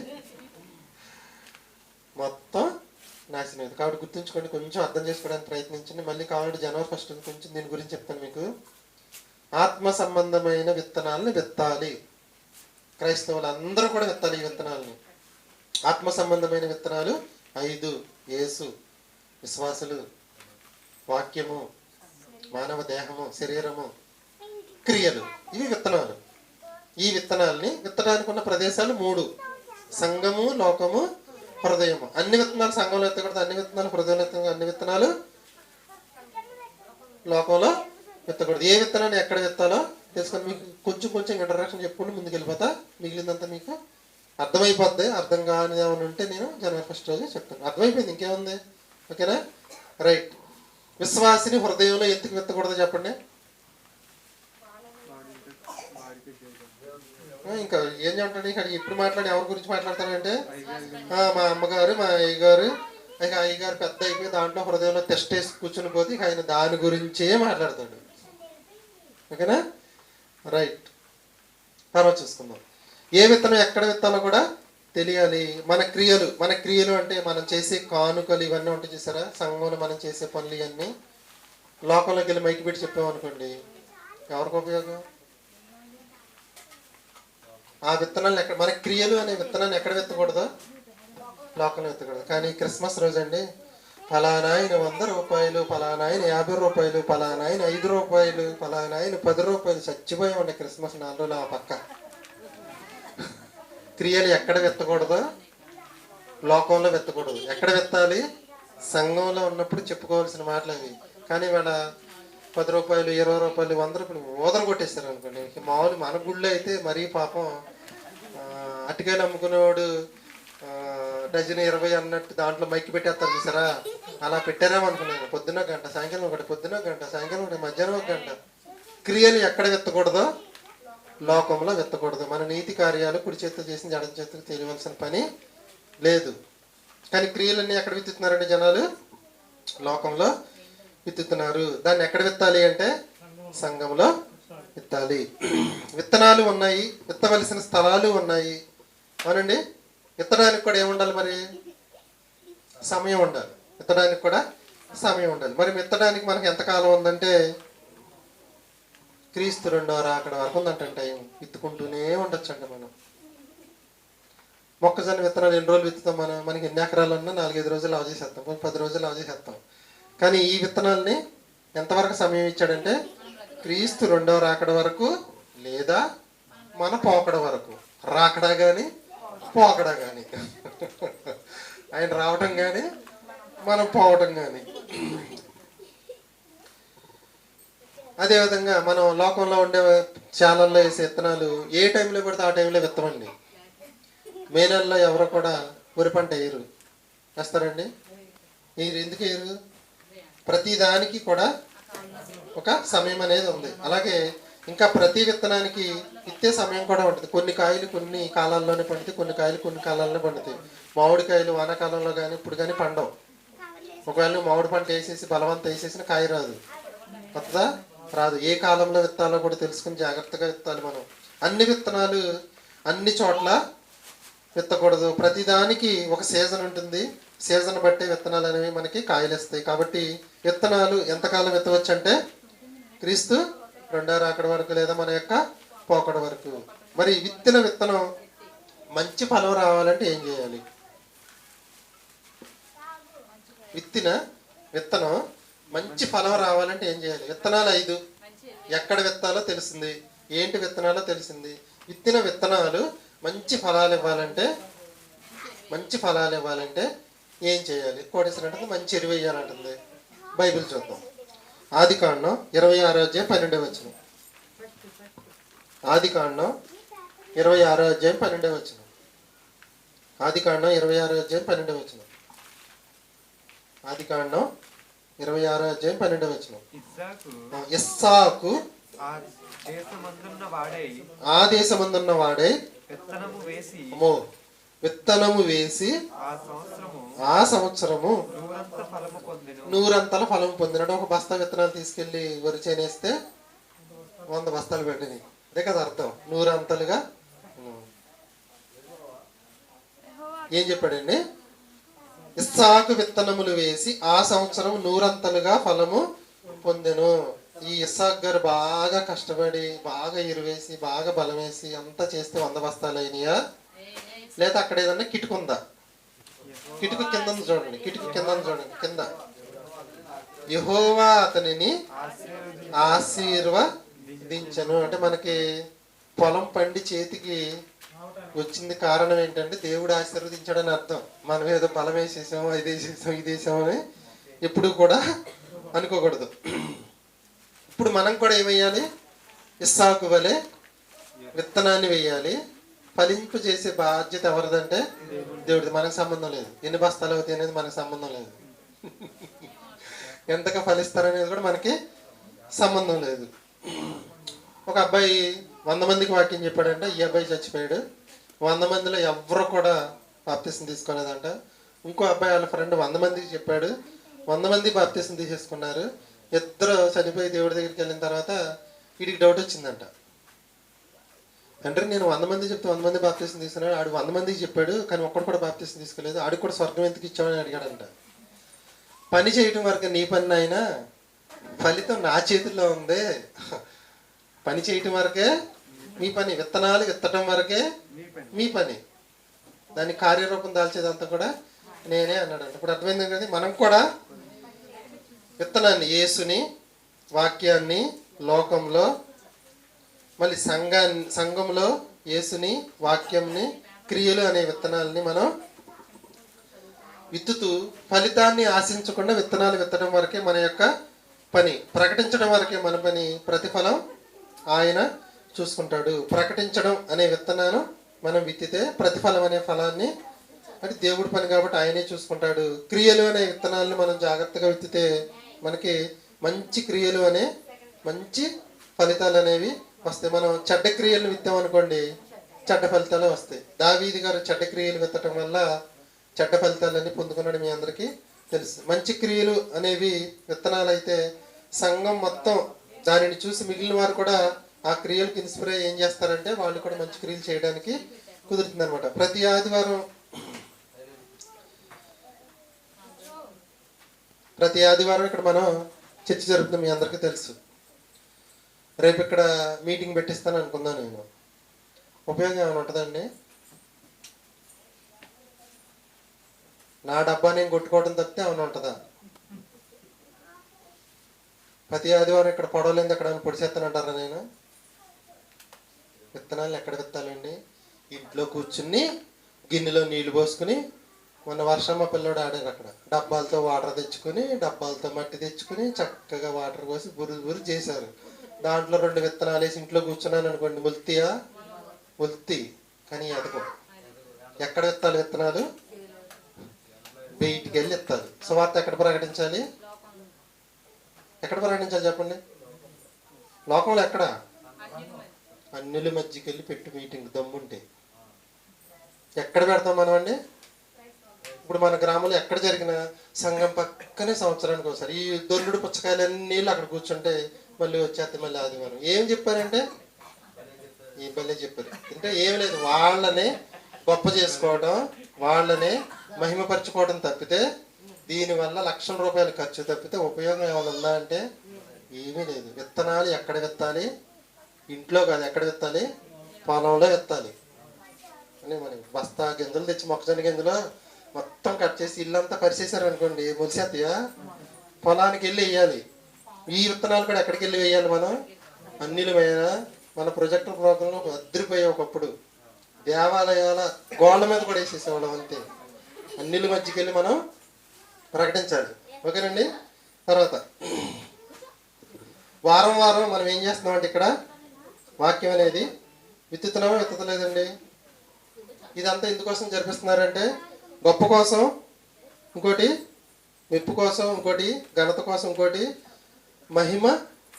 మొత్తం నాశనం అయింది. కాబట్టి గుర్తుంచుకోండి, కొంచెం అర్థం చేసుకోవడానికి ప్రయత్నించండి. మళ్ళీ కావాలంటే జనవరి 1 కొంచెం దీని గురించి చెప్తాను మీకు. ఆత్మ సంబంధమైన విత్తనాలను విత్తాలి. క్రైస్తవులు అందరూ కూడా విత్తాలి ఈ విత్తనాలని. ఆత్మ సంబంధమైన విత్తనాలు 5: యేసు, విశ్వాసులు, వాక్యము, మానవ దేహము, శరీరము, క్రియలు. ఇవి విత్తనాలు. ఈ విత్తనాలని విత్తడానికి ఉన్న ప్రదేశాలు 3: సంఘము, లోకము, హృదయము. అన్ని విత్తనాలు సంఘంలో విత్తకూడదు, అన్ని విత్తనాలు హృదయంలో విత్తకూడదు, అన్ని విత్తనాలు లోకంలో విత్తకూడదు. ఏ విత్తనాన్ని ఎక్కడ విత్తాలో తెలుసుకొని మీకు కొంచెం కొంచెం ఇంట్రడక్షన్ చెప్పుకుంటూ ముందుకు వెళ్ళిపోతా. మిగిలిందంతా మీకు అర్థమైపోద్ది. అర్థం కాని ఏమైనా ఉంటే నేను జనవరి 1 రోజు చెప్తాను. అర్థమైపోయింది, ఇంకేముంది? ఓకేనా? రైట్. విశ్వాసిని హృదయంలో ఎందుకు విత్తకూడదు చెప్పండి. ఇంకా ఏం చెప్తాడు ఇక్కడ? ఇప్పుడు మాట్లాడి ఎవరి గురించి మాట్లాడతానంటే మా అమ్మగారు, మా అయ్యగారు, ఇక అయ్యగారు పెద్ద అయిపోయి దాంట్లో హృదయంలో టెస్ట్ వేసి కూర్చుని పోతే ఇక ఆయన దాని గురించే మాట్లాడతాడు. ఓకేనా? రైట్. తర్వాత చూసుకుందాం. ఏ విత్తనం ఎక్కడ విత్తాలో కూడా తెలియాలి. మన క్రియలు అంటే మనం చేసే కానుకలు ఇవన్నీ ఉంటాయి చూసారా? సంఘంలో మనం చేసే పనులు ఇవన్నీ లోకంలోకి వెళ్ళి మైకి పెట్టి చెప్పామనుకోండి, ఎవరికి ఉపయోగం? ఆ విత్తనాలు ఎక్కడ, మన క్రియలు అనే విత్తనాన్ని ఎక్కడ విత్తకూడదు? లోకంలో విత్తకూడదు. కానీ క్రిస్మస్ రోజు అండి, ఫలానా ఆయన 100 రూపాయలు, ఫలానా ఆయన 50 రూపాయలు, ఫలానా ఆయన 5 రూపాయలు, ఫలానా ఆయన 10 రూపాయలు, చచ్చిపోయి ఉండే క్రిస్మస్ 4 రోజులు ఆ పక్క. క్రియలు ఎక్కడ విత్తకూడదు? లోకంలో విత్తకూడదు. ఎక్కడ విత్తాలి? సంఘంలో ఉన్నప్పుడు చెప్పుకోవాల్సిన మాటలు అవి. కానీ వాళ్ళ 10 రూపాయలు, 20 రూపాయలు, 100 రూపాయలు ఓదరు కొట్టేస్తారు అనుకోండి. మామూలు మన గుళ్ళో అయితే మరీ పాపం అటుకాయలు అమ్ముకునేవాడు డజన్ 20 అన్నట్టు దాంట్లో మైకి పెట్టేస్తారు చూసారా? అలా పెట్టారేమో అనుకున్నాను. పొద్దున్న గంట, సాయంకాలం ఒకటి, పొద్దున్న గంట, సాయంకాలం ఒకటి, మధ్యాహ్నం 1 గంట. క్రియలు ఎక్కడ విత్తకూడదో? లోకంలో విత్తకూడదు. మన నీతి కార్యాలు కుడి చేతితో చేసిన జడ చేతితో తెలియవలసిన పని లేదు. కానీ క్రియలన్నీ ఎక్కడ విత్తుతున్నారండి జనాలు? లోకంలో విత్తుతున్నారు. దాన్ని ఎక్కడ విత్తాలి అంటే సంఘంలో విత్తాలి. విత్తనాలు ఉన్నాయి, విత్తవలసిన స్థలాలు ఉన్నాయి. అవునండి. విత్తడానికి కూడా ఏముండాలి మరి? సమయం ఉండాలి. విత్తడానికి కూడా సమయం ఉండాలి. మరి విత్తడానికి మనకి ఎంతకాలం ఉందంటే క్రీస్తు 2వ రాకడ వరకు ఉందంట టైం. విత్తుకుంటూనే ఉండొచ్చు అంట. మనం మొక్కజొన్న విత్తనాలు ఎన్ని రోజులు విత్తుతాం? మనకి ఎన్ని ఎకరాలు ఉన్నా 4-5 రోజులు లావు చేసేస్తాం, 10 రోజులు లావు చేసేస్తాం. కానీ ఈ విత్తనాల్ని ఎంతవరకు సమయం ఇచ్చాడంటే క్రీస్తు 2వ రాకడ వరకు, లేదా మన పోకడ వరకు. రాకడా కానీ పోకడా కానీ, ఆయన రావటం కానీ మనం పోవటం కానీ. అదేవిధంగా మనం లోకంలో ఉండే చాలల్లో వేసే విత్తనాలు ఏ టైంలో పడితే ఆ టైంలో విత్తమండి. మే నెలలో ఎవరు కూడా వరి పంట వేయరు. వేస్తారండి? ఎందుకు వేయరు? ప్రతి దానికి కూడా ఒక సమయం అనేది ఉంది. అలాగే ఇంకా ప్రతి విత్తనానికి విత్తే సమయం కూడా ఉంటుంది. కొన్ని కాయలు కొన్ని కాలాల్లోనే పండుతాయి, కొన్ని కాయలు కొన్ని కాలాల్లోనే పండుతాయి. మామిడికాయలు వానాకాలంలో కానీ ఇప్పుడు కానీ పండవు. ఒకవేళ మామిడి పంట వేసేసి బలవంతం వేసేసిన కాయ రాదు. కొత్తదా రాదు. ఏ కాలంలో విత్తాలో కూడా తెలుసుకుని జాగ్రత్తగా విత్తాలి మనం. అన్ని విత్తనాలు అన్ని చోట్ల విత్తకూడదు. ప్రతిదానికి ఒక సీజన్ ఉంటుంది. సీజన్ బట్టి విత్తనాలు అనేవి మనకి కాయలు ఇస్తాయి. కాబట్టి విత్తనాలు ఎంతకాలం విత్తవచ్చు అంటే క్రీస్తు 2వ రాకడ వరకు, లేదా మన యొక్క పోకడ వరకు. మరి విత్తిన విత్తనం మంచి ఫలం రావాలంటే ఏం చేయాలి? విత్తిన విత్తనం మంచి ఫలం రావాలంటే ఏం చేయాలి? విత్తనాలు 5 ఎక్కడ విత్తాలో తెలిసింది, ఏంటి విత్తనాలో తెలిసింది. విత్తిన విత్తనాలు మంచి ఫలాలు ఇవ్వాలంటే ఏం చేయాలి? కోటేశ్వరంటే మంచి ఎరువు వేయాలంటుంది. బైబిల్ చూద్దాం. ఆదికాండం 26వ అధ్యాయం 12వ వచనం. ఆదికాండం 26వ అధ్యాయం 12వ వచనం. ఆదికాండం 26వ అధ్యాయం 12వ వచనం. ఆదికాండం 26వ అధ్యాయం 12వ వచనం. ఇస్సాకు ఆ దేశమందున్న వాడై విత్తనము వేసి ఆ సంవత్సరము 100 ఫలము పొందినట్టు. ఒక బస్తా విత్తనాలు తీసుకెళ్లి వరి చేనేస్తే 100 బస్తాలు పెట్టినాయి. అదే కదా అర్థం, 100 ఏం చెప్పాడండి? ఇస్సాకు విత్తనములు వేసి ఆ సంవత్సరం 100 ఫలము పొందెను. ఈ ఇస్సాకు గారు బాగా కష్టపడి బాగా ఎరువేసి బాగా బలం వేసి అంతా చేస్తే 100 బస్తాలు అయినాయా? లేదా అక్కడ ఏదన్నా కిటుకుందా? కిటుకు కింద చూడండి, కింద యెహోవా అతనిని ఆశీర్వదించెను. అంటే మనకి పొలం పండి చేతికి వచ్చింది కారణం ఏంటంటే దేవుడు ఆశీర్వదించాడని అర్థం. మనం ఏదో బలం వేసేసాము, ఇది వేసేసాము అని ఎప్పుడు కూడా అనుకోకూడదు. ఇప్పుడు మనం కూడా ఏమేయాలి? ఇస్సాకు వలె విత్తనాన్ని వేయాలి. ఫలింపు చేసే బాధ్యత ఎవరిదంటే దేవుడిది. మనకు సంబంధం లేదు. ఎన్ని బస్తాలు అవుతాయి అనేది మనకు సంబంధం లేదు. ఎంతగా ఫలిస్తారనేది కూడా మనకి సంబంధం లేదు. ఒక అబ్బాయి 100 మందికి వాక్యం చెప్పాడంటే ఈ అబ్బాయి చచ్చిపోయాడు. 100 మందిలో ఎవరు కూడా బాప్తిసం తీసుకోలేదంట. ఇంకో అబ్బాయి వాళ్ళ ఫ్రెండ్ 100 మందికి చెప్పాడు. 100 మంది బాప్తిసం తీసేసుకున్నారు. ఇద్దరు చనిపోయి దేవుడి దగ్గరికి వెళ్ళిన తర్వాత వీడికి డౌట్ వచ్చిందంట. అంటే నేను 100 మంది చెప్తే 100 మంది బాప్తిసం తీసుకున్నాడు. ఆడు 100 మందికి చెప్పాడు కానీ ఒక్కడు కూడా బాప్తిసం తీసుకోలేదు. ఆడికి కూడా స్వర్గం ఎందుకు ఇచ్చామని అడిగాడంట. పని చేయటం వరకు నీ పని అయినా ఫలితం నా చేతుల్లో ఉంది. పని చేయటం వరకే మీ పని, విత్తనాలు విత్తటం వరకే మీ పని, దాని కార్యరూపం దాల్చేదంతా కూడా నేనే అన్నాడంట. ఇప్పుడు అర్థమైంది కదా, మనం కూడా విత్తనాన్ని, యేసుని, వాక్యాన్ని లోకంలో, మళ్ళీ సంఘంలో యేసుని, వాక్యంని, క్రియలు అనే విత్తనాలని మనం విత్తుతూ ఫలితాన్ని ఆశించకుండా విత్తనాలు విత్తడం వరకే మన యొక్క పని, ప్రకటించడం వరకే మన పని. ప్రతిఫలం ఆయన చూసుకుంటాడు. ప్రకటించడం అనే విత్తనాలు మనం విత్తితే ప్రతిఫలం అనే ఫలాన్ని అంటే దేవుడి పని కాబట్టి ఆయనే చూసుకుంటాడు. క్రియలు అనే విత్తనాలను మనం జాగ్రత్తగా విత్తితే మనకి మంచి క్రియలు అనే మంచి ఫలితాలు అనేవి వస్తాయి. మనం చెడ్డ క్రియలను విత్తామనుకోండి, చెడ్డ ఫలితాలు వస్తాయి. దావీదు గారు చెడ్డ క్రియలు విత్తడం వల్ల చెడ్డ ఫలితాలన్నీ పొందుకున్నాడు, మీ అందరికీ తెలుసు. మంచి క్రియలు అనేవి విత్తనాలు అయితే సంఘం మొత్తం దానిని చూసి మిగిలిన వారు కూడా ఆ క్రియలకు ఇన్స్పైర్ ఏం చేస్తారంటే వాళ్ళు కూడా మంచి క్రియలు చేయడానికి కుదురుతుంది అనమాట. ప్రతి ఆదివారం ఇక్కడ మనం చర్చ జరుగుతుంది, మీ అందరికీ తెలుసు. రేపు ఇక్కడ మీటింగ్ పెట్టిస్తాను అనుకుందాను నేను. ఉపయోగం ఏమైనా ఉంటుందండి? నా డబ్బా నేను కొట్టుకోవడం తప్పితే ఏమైనా ఉంటుందా? ప్రతి ఆదివారం ఇక్కడ పొడవలేదు ఎక్కడ పొడిచేస్తానంటారా? నేను విత్తనాలు ఎక్కడ విత్తాలండి? ఇంట్లో కూర్చుని గిన్నెలో నీళ్లు పోసుకుని, మొన్న వర్షం మా పిల్లడు ఆడారు అక్కడ, డబ్బాలతో వాటర్ తెచ్చుకుని, డబ్బాలతో మట్టి తెచ్చుకుని చక్కగా వాటర్ పోసి బురు చేశారు. దాంట్లో 2 విత్తనాలు వేసి ఇంట్లో కూర్చున్నాను అనుకోండి, మొల్తి కానీ ఎదగో. ఎక్కడ విత్తాలి విత్తనాలు? బయటికి వెళ్ళి విత్తాలి. సువార్త ఎక్కడ ప్రకటించాలి? ఎక్కడ ప్రకటించాలి చెప్పండి? లోకంలో ఎక్కడ? అన్యుల మధ్యకి వెళ్ళి పెట్టి మీటింగ్ దమ్ముంటే ఎక్కడ పెడతాం మనం అండి? ఇప్పుడు మన గ్రామంలో ఎక్కడ జరిగిన సంఘం పక్కనే సంవత్సరానికి ఒకసారి ఈ దొల్లుడు పుచ్చకాయలన్నీ అక్కడ కూర్చుంటే మళ్ళీ వచ్చేస్తే మళ్ళీ ఆదివారం ఏం చెప్పారంటే ఈ పల్లె చెప్పారు అంటే ఏం లేదు, వాళ్ళనే గొప్ప చేసుకోవడం, వాళ్ళనే మహిమపరచుకోవడం తప్పితే దీనివల్ల లక్షల రూపాయలు ఖర్చు తప్పితే ఉపయోగం ఏమైనా ఉందా అంటే ఏమీ లేదు. విత్తనాలు ఎక్కడ విత్తాలి? ఇంట్లో కాదు, ఎక్కడ విత్తాలి? పొలంలో విత్తాలి. అని మనకి బస్తా గింజలు తెచ్చి మొక్కజొన్న గింజలో మొత్తం కట్ చేసి ఇల్లంతా పరిచేశారు అనుకోండి, మొలిసేత్తయా? పొలానికి వెళ్ళి వేయాలి. ఈ విత్తనాలు కూడా ఎక్కడికి వెళ్ళి వేయాలి? మనం అన్నిలమైన మన ప్రొజెక్టర్ ప్రోగ్రాంలో అద్దరిపోయే ఒకప్పుడు దేవాలయాల గోళ్ళ మీద కూడా వేసేసేవాళ్ళం అంతే. అన్నిల మధ్యకి వెళ్ళి మనం ప్రకటించాలి. ఓకేనండి. తర్వాత వారం మనం ఏం చేస్తున్నామంటే ఇక్కడ వాక్యం అనేది విత్తుతున్నామా విత్తలేదండి? ఇదంతా ఎందుకోసం జరిపిస్తున్నారంటే గొప్ప కోసం, ఇంకోటి మెప్పు కోసం, ఇంకోటి ఘనత కోసం, ఇంకోటి మహిమ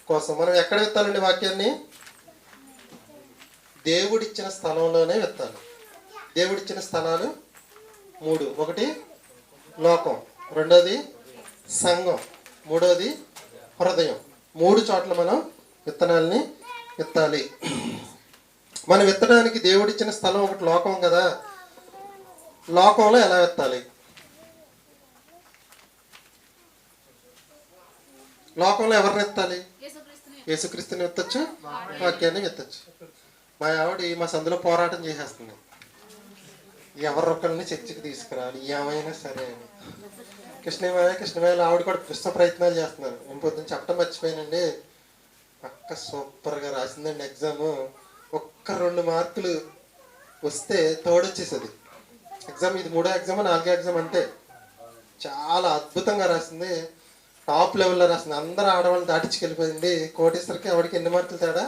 కోసం. మనం ఎక్కడ విత్తాలండి వాక్యాన్ని? దేవుడిచ్చిన స్థలంలోనే విత్తాలి. దేవుడిచ్చిన స్థలాలు 3. ఒకటి లోకం, రెండోది సంఘం, మూడోది హృదయం. 3 చోట్ల మనం విత్తనాలని విత్తాలి. మనం విత్తడానికి దేవుడిచ్చిన స్థలం ఒకటి లోకం కదా. లోకంలో ఎలా విత్తాలి? లోకంలో ఎవరిని విత్తాలి? యేసుక్రీస్తుని విత్తచ్చు, వాక్యాన్ని విత్తచ్చు. మా ఆవిడ మా సందులో పోరాటం చేసేస్తుంది, ఎవరొక్కరిని చర్చికి తీసుకురావాలి ఏమైనా సరే అని. కృష్ణమయ్య ఆవిడ కూడా కృష్ణ ప్రయత్నాలు చేస్తున్నారు. నేను పొద్దున్న చెప్పడం మర్చిపోయానండి, అక్క సూపర్గా రాసిందండి ఎగ్జామ్. ఒక్క 2 మార్కులు వస్తే తోడొచ్చేసేది ఎగ్జామ్. ఇది 3వ ఎగ్జామ్ 4వ ఎగ్జామ్ అంతే. చాలా అద్భుతంగా రాసింది. టాప్ లెవెల్లో రాస్తుంది. అందరూ ఆడవాళ్ళు దాటించుకెళ్ళిపోయింది. కోటేశ్వరికి ఆవిడకి ఎన్ని మార్కులు తేడా?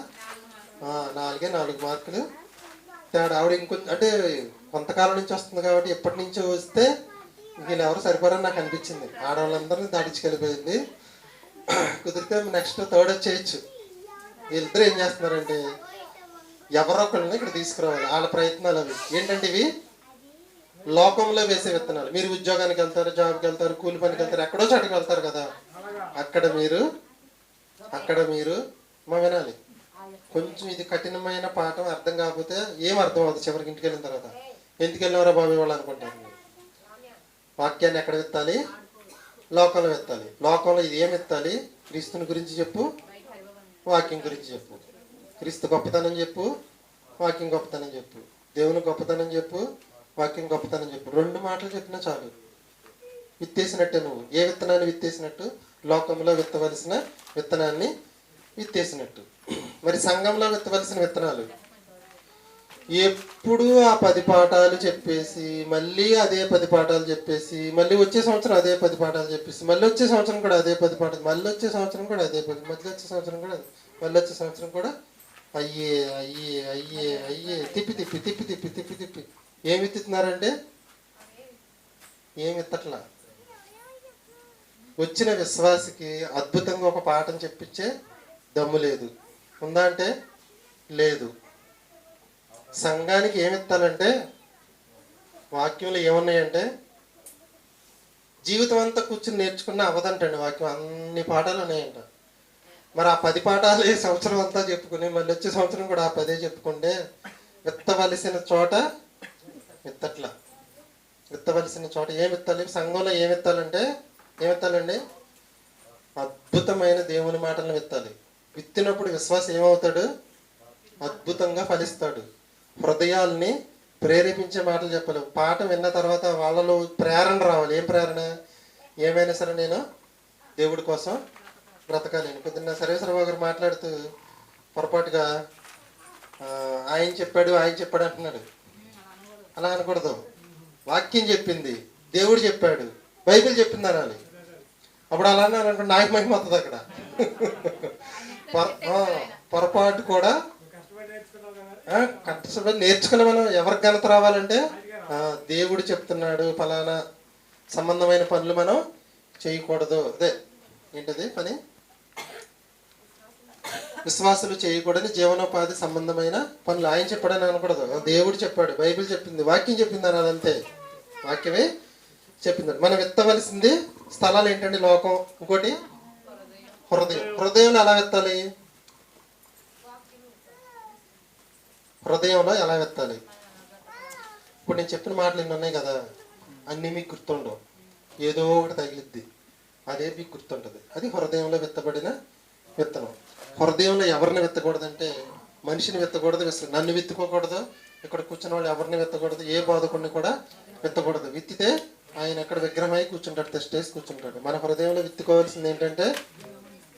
4 మార్కులు తేడా. ఆవిడ ఇంకొంచెం అంటే కొంతకాలం నుంచి వస్తుంది కాబట్టి ఎప్పటి నుంచో వస్తే వీళ్ళు ఎవరు సరిపోరని నాకు అనిపించింది. ఆడవాళ్ళందరినీ దాటించుకెళ్ళిపోయింది. కుదిరితే నెక్స్ట్ థర్డ్ వచ్చేయచ్చు. వీళ్ళిద్దరూ ఏం చేస్తున్నారంటే ఎవరో ఒకళ్ళని ఇక్కడ తీసుకురావాలి. వాళ్ళ ప్రయత్నాలు అవి ఏంటంటే ఇవి లోకంలో వేసే విత్తనాలు. మీరు ఉద్యోగానికి వెళ్తారు, జాబ్కి వెళ్తారు, కూలి పనికి వెళ్తారు, ఎక్కడో చోటుకి వెళ్తారు కదా, అక్కడ మీరు వినాలి. కొంచెం ఇది కఠినమైన పాఠం అర్థం కాకపోతే ఏం అర్థం అవుతుంది చివరికి ఇంటికి వెళ్ళిన తర్వాత. ఎందుకు వెళ్ళినవరా బాబు వాళ్ళు అనుకుంటారు. వాక్యాన్ని ఎక్కడ విత్తాలి? లోకంలో విత్తాలి. లోకంలో ఇది ఏం విత్తాలి? క్రీస్తుని గురించి చెప్పు, వాక్యం గురించి చెప్పు. క్రీస్తు గొప్పతనం చెప్పు, వాక్యం గొప్పతనం చెప్పు. దేవుని గొప్పతనం చెప్పు, వాక్యం గొప్పతనం చెప్పు. 2 మాటలు చెప్పినా చాలు. విత్తేసినట్టే. నువ్వు ఏ విత్తనాన్ని విత్తేసినట్టు? లోకంలో విత్తవలసిన విత్తనాన్ని విత్తేసినట్టు. మరి సంఘంలో విత్తవలసిన విత్తనాలు ఎప్పుడు ఆ 10 పాఠాలు చెప్పేసి మళ్ళీ అదే 10 పాఠాలు చెప్పేసి మళ్ళీ వచ్చే సంవత్సరం అదే 10 పాఠాలు చెప్పేసి మళ్ళీ వచ్చే సంవత్సరం కూడా అదే 10 పాఠాలు, మళ్ళీ వచ్చే సంవత్సరం కూడా అదే 10, మళ్ళీ వచ్చే సంవత్సరం కూడా మళ్ళీ వచ్చే సంవత్సరం కూడా అయ్యే తిప్పి ఏమి ఎత్తుతున్నారంటే ఏమి ఎత్తట్లా. వచ్చిన విశ్వాసికి అద్భుతంగా ఒక పాఠం చెప్పించే దమ్ము లేదు. ఉందా అంటే లేదు. సంఘానికి ఏమి ఎత్తాలంటే వాక్యంలో ఏమున్నాయంటే జీవితం అంతా కూర్చుని నేర్చుకున్న అవదంటండి వాక్యం. అన్ని పాఠాలు ఉన్నాయంట. మరి ఆ 10 పాఠాలు ఈ సంవత్సరం అంతా చెప్పుకుని మళ్ళీ వచ్చే సంవత్సరం కూడా ఆ 10 చెప్పుకుంటే విత్తవలసిన చోట విత్తట్లా. విత్తవలసిన చోట ఏమి విత్తాలి? సంఘంలో ఏమి విత్తాలంటే ఏమిత్తాలండి? అద్భుతమైన దేవుని మాటలను విత్తాలి. విత్తినప్పుడు విశ్వాసం ఏమవుతాడు? అద్భుతంగా ఫలిస్తాడు. హృదయాల్ని ప్రేరేపించే మాటలు చెప్పాలి. పాఠం విన్న తర్వాత వాళ్ళలో ప్రేరణ రావాలి. ఏం ప్రేరణ? ఏమైనా సరే నేను దేవుడి కోసం బ్రతకాలి. పొద్దున్న సర్వేశ్వరరావు గారు మాట్లాడుతూ పొరపాటుగా ఆయన చెప్పాడు అంటున్నాడు. అలా అనకూడదు. వాక్యం చెప్పింది, దేవుడు చెప్పాడు, బైబిల్ చెప్పింది అనాలి. అప్పుడు అలా అనుకుంటే నాకు మహిమ వస్తుంది అక్కడ. పొరపాటు కూడా కష్టపడి నేర్చుకుని మనం ఎవరికి ఘనత రావాలంటే దేవుడు చెప్తున్నాడు ఫలానా సంబంధమైన పనులు మనం చేయకూడదు. అదే ఏంటది పని? విశ్వాసులు చేయకూడని జీవనోపాధి సంబంధమైన పనులు ఆయన చెప్పాడని అనకూడదు. దేవుడు చెప్పాడు, బైబిల్ చెప్పింది, వాక్యం చెప్పింది అనాలి. అంతే. వాక్యమే చెప్పింది. మనం విత్తవలసింది స్థలాలు ఏంటండి? లోకం. ఇంకోటి హృదయం. హృదయంలో ఎలా విత్తాలి? హృదయంలో ఎలా విత్తాలి? ఇప్పుడు నేను చెప్పిన మాటలు ఎన్ని ఉన్నాయి కదా, అన్నీ మీకు గుర్తుండవు. ఏదో ఒకటి తగిలిద్ది, అదే మీకు గుర్తుంటుంది. అది హృదయంలో విత్తబడిన విత్తనం. హృదయంలో ఎవరిని విత్తకూడదంటే మనిషిని విత్తకూడదు, నన్ను విత్తుకోకూడదు, ఇక్కడ కూర్చున్న వాళ్ళు ఎవరిని విత్తకూడదు, ఏ బాధకుడిని కూడా విత్తకూడదు. విత్తితే ఆయన ఎక్కడ విగ్రహమై కూర్చుంటాడు, తెస్టేసి కూర్చుంటాడు. మన హృదయంలో విత్తుకోవాల్సింది ఏంటంటే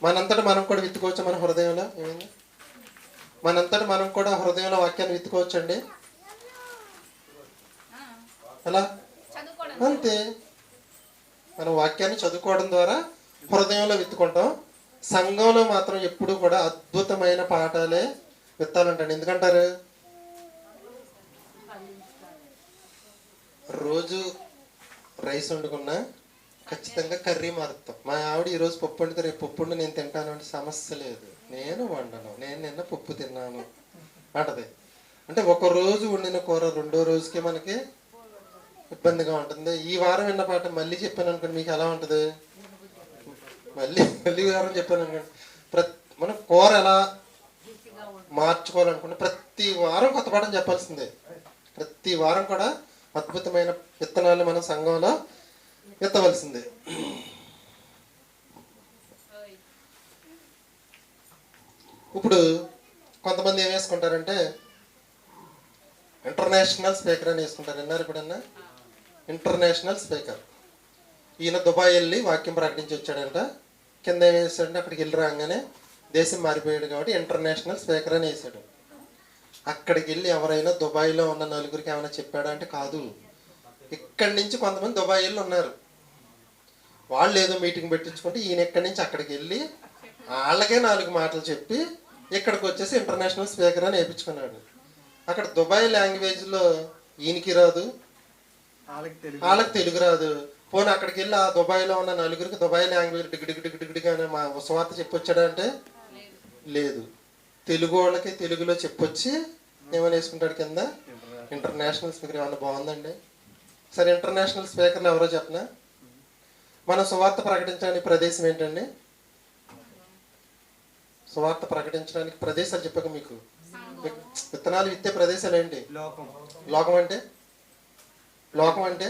మనంతటా మనం కూడా విత్తుకోవచ్చు. మన హృదయంలో ఏమైంది? మనంతటా మనం కూడా హృదయంలో వాక్యాన్ని విత్తుకోవచ్చండి. ఎలా? అంతే. మనం వాక్యాన్ని చదువుకోవడం ద్వారా హృదయంలో విత్తుకుంటాం. సంఘంలో మాత్రం ఎప్పుడు కూడా అద్భుతమైన పాఠాలే విత్తాలంటండి. ఎందుకంటారు? రోజు రైస్ వండుకున్నా ఖచ్చితంగా కర్రీ మారుతాం. మా ఆవిడ ఈరోజు పప్పు వండితే రేపు పప్పు వండి నేను తింటాను అంటే సమస్య లేదు. నేను వండను, నేను నిన్న పప్పు తిన్నాను అంటది. అంటే ఒక రోజు వండిన కూర రెండో రోజుకి మనకి ఇబ్బందిగా ఉంటుంది. ఈ వారం విన్న పాఠం మళ్ళీ చెప్పాను అనుకోండి, మీకు ఎలా ఉంటుంది? మళ్ళీ వారం చెప్పాను అనుకోండి. మనం కూర ఎలా మార్చుకోవాలనుకుంటే ప్రతి వారం కొత్త పాఠం చెప్పాల్సిందే. ప్రతి వారం కూడా అద్భుతమైన విత్తనాలు మనం సంఘంలో విత్తవలసిందే. ఇప్పుడు కొంతమంది ఏం వేసుకుంటారంటే ఇంటర్నేషనల్ స్పీకర్ అని వేసుకుంటారు. విన్నారు ఎప్పుడన్నా? International speaker. ఈయన దుబాయ్ వెళ్ళి వాక్యం ప్రకటించి వచ్చాడంట. కింద ఏం వేసాడంటే అక్కడికి వెళ్ళి రాగానే దేశం మారిపోయాడు కాబట్టి ఇంటర్నేషనల్ స్పీకర్ అని వేసాడు. అక్కడికి వెళ్ళి ఎవరైనా దుబాయ్లో ఉన్న నలుగురికి ఏమైనా చెప్పాడా అంటే కాదు. ఇక్కడి నుంచి కొంతమంది దుబాయ్ వెళ్ళి ఉన్నారు. వాళ్ళు ఏదో మీటింగ్ పెట్టించుకుంటే ఈయన ఎక్కడి నుంచి అక్కడికి వెళ్ళి వాళ్ళకే 4 మాటలు చెప్పి ఇక్కడికి వచ్చేసి ఇంటర్నేషనల్ స్పీకర్ అని వేయించుకున్నాడు. అక్కడ దుబాయ్ లాంగ్వేజ్లో ఈయనకి రాదు, వాళ్ళకి తెలుగు రాదు. పోనీ అక్కడికి వెళ్ళి ఆ దుబాయ్లో ఉన్న నలుగురికి దుబాయ్ లాంగ్వేజ్ డిగ్డిగ్డిగ్డిగ్డిగా మా సువార్త చెప్పొచ్చాడంటే లేదు. తెలుగు వాళ్ళకి తెలుగులో చెప్పొచ్చి ఏమైనా వేసుకుంటాడు కింద ఇంటర్నేషనల్ స్పీకర్. ఏమన్నా బాగుందండి? సరే, ఇంటర్నేషనల్ స్పీకర్లు ఎవరో చెప్పనా? మన సువార్త ప్రకటించడానికి ప్రదేశం ఏంటండి? సువార్త ప్రకటించడానికి ప్రదేశాలు చెప్పక మీకు విత్తనాలు విత్తే ప్రదేశాలు ఏంటి? లోకం అంటే లోకం అంటే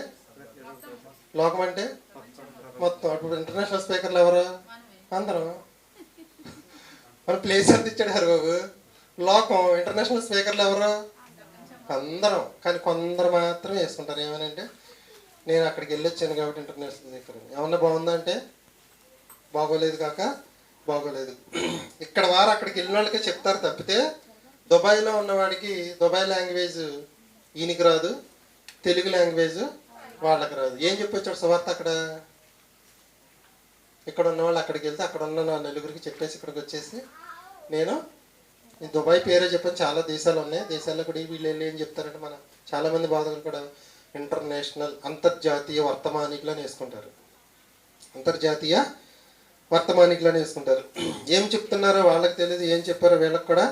లోకం అంటే మొత్తం. ఇప్పుడు ఇంటర్నేషనల్ స్పీకర్లు ఎవరు? అందరం. మన ప్లేస్ ఎంత ఇచ్చాడు హరి బాబు? లోకం. ఇంటర్నేషనల్ స్పీకర్లు ఎవరు? అందరం. కానీ కొందరు మాత్రం వేసుకుంటారు. ఏమనంటే నేను అక్కడికి వెళ్ళి వచ్చాను కాబట్టి ఇంటర్నేషనల్ స్పీకర్. ఏమన్నా బాగుందా అంటే బాగోలేదు కాక బాగోలేదు. ఇక్కడ వారు అక్కడికి వెళ్ళిన వాళ్ళకే చెప్తారు తప్పితే దుబాయ్లో ఉన్నవాడికి దుబాయ్ లాంగ్వేజ్ ఈయనకి రాదు, తెలుగు లాంగ్వేజ్ వాళ్ళకి రాదు. ఏం చెప్పొచ్చాడు సువార్త అక్కడ? ఇక్కడ ఉన్న వాళ్ళు అక్కడికి వెళ్తే అక్కడ ఉన్న నా నలుగురికి చెప్పేసి ఇక్కడికి వచ్చేసి నేను ఈ దుబాయ్ పేరే చెప్పని చాలా దేశాలు ఉన్నాయి. దేశాల్లో కూడా వీళ్ళు వెళ్ళి ఏం చెప్తారంటే మన చాలామంది బాధకులు కూడా ఇంటర్నేషనల్ అంతర్జాతీయ వర్తమానికులను వేసుకుంటారు. అంతర్జాతీయ వర్తమానికులను వేసుకుంటారు. ఏం చెప్తున్నారో వాళ్ళకి తెలియదు, ఏం చెప్పారో వీళ్ళకి కూడా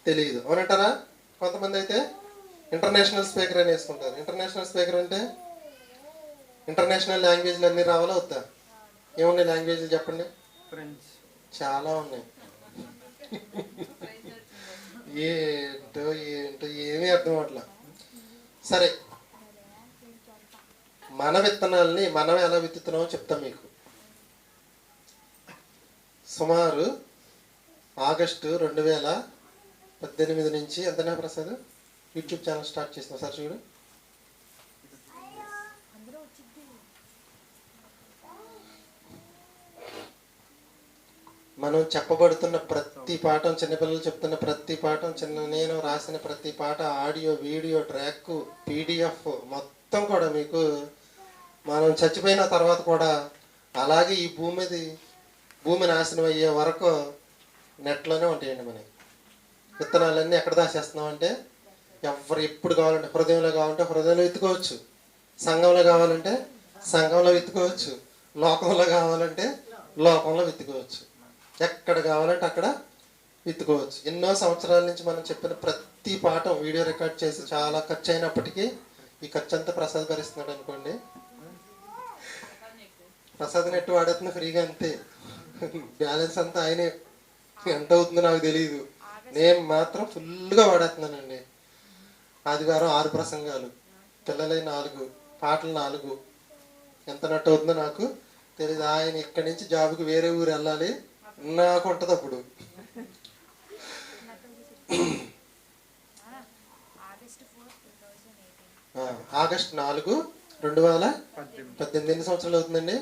తెలియదు. అవునంటారా? కొంతమంది అయితే ఇంటర్నేషనల్ స్పీకర్ అని వేసుకుంటారు. ఇంటర్నేషనల్ స్పీకర్ అంటే ఇంటర్నేషనల్ లాంగ్వేజ్లు అన్నీ రావాలా వద్దా? ఏమున్నాయి లాంగ్వేజ్లు చెప్పండి? ఫ్రెంచ్ చాలా ఉన్నాయి. ఏంటో ఏంటో ఏమీ అర్థం అవట్లా. సరే, మన విత్తనాలని మనం ఎలా విత్తుతున్నామో చెప్తాం మీకు. సుమారు ఆగస్టు 2018 నుంచి ఎంతనే ప్రసాద్ యూట్యూబ్ ఛానల్ స్టార్ట్ చేసిన సార్ చూడు. మనం చెప్పబడుతున్న ప్రతి పాఠం, చిన్నపిల్లలు చెప్తున్న ప్రతి పాఠం, నేను రాసిన ప్రతి పాట, ఆడియో వీడియో ట్రాక్ PDF మొత్తం కూడా మీకు మనం చచ్చిపోయిన తర్వాత కూడా అలాగే ఈ భూమి నాశనం అయ్యే వరకు నెట్లోనే ఉంటాయండి. మనకి విత్తనాలన్నీ ఎక్కడ దాచేస్తున్నామంటే ఎవరు ఎప్పుడు కావాలంటే హృదయంలో కావాలంటే హృదయంలో విత్తుకోవచ్చు, సంఘంలో కావాలంటే సంఘంలో విత్తుకోవచ్చు, లోకంలో కావాలంటే లోకంలో విత్తుకోవచ్చు, ఎక్కడ కావాలంటే అక్కడ విత్తుకోవచ్చు. ఎన్నో సంవత్సరాల నుంచి మనం చెప్పిన ప్రతి పాఠం వీడియో రికార్డ్ చేసి చాలా ఖర్చు అయినప్పటికీ ఈ ఖర్చు అంతా ప్రసాద్ భరిస్తున్నాడు అనుకోండి. ప్రసాద్ నెట్ వాడేస్తున్నా ఫ్రీగా, అంతే. బ్యాలెన్స్ అంతా ఆయనే. ఎంత అవుతుందో నాకు తెలియదు. నేను మాత్రం ఫుల్గా వాడేస్తున్నానండి. ఆదివారం 6 ప్రసంగాలు, పిల్లలై 4, పాటలు 4. ఎంత నట్టు అవుతుందో నాకు తెలియదు. ఆయన ఇక్కడి నుంచి జాబుకి వేరే ఊరు వెళ్ళాలి, నాకు ఉంటుంది అప్పుడు. ఆగస్టు 4, 2018. ఎన్ని సంవత్సరాలు అవుతుందండి?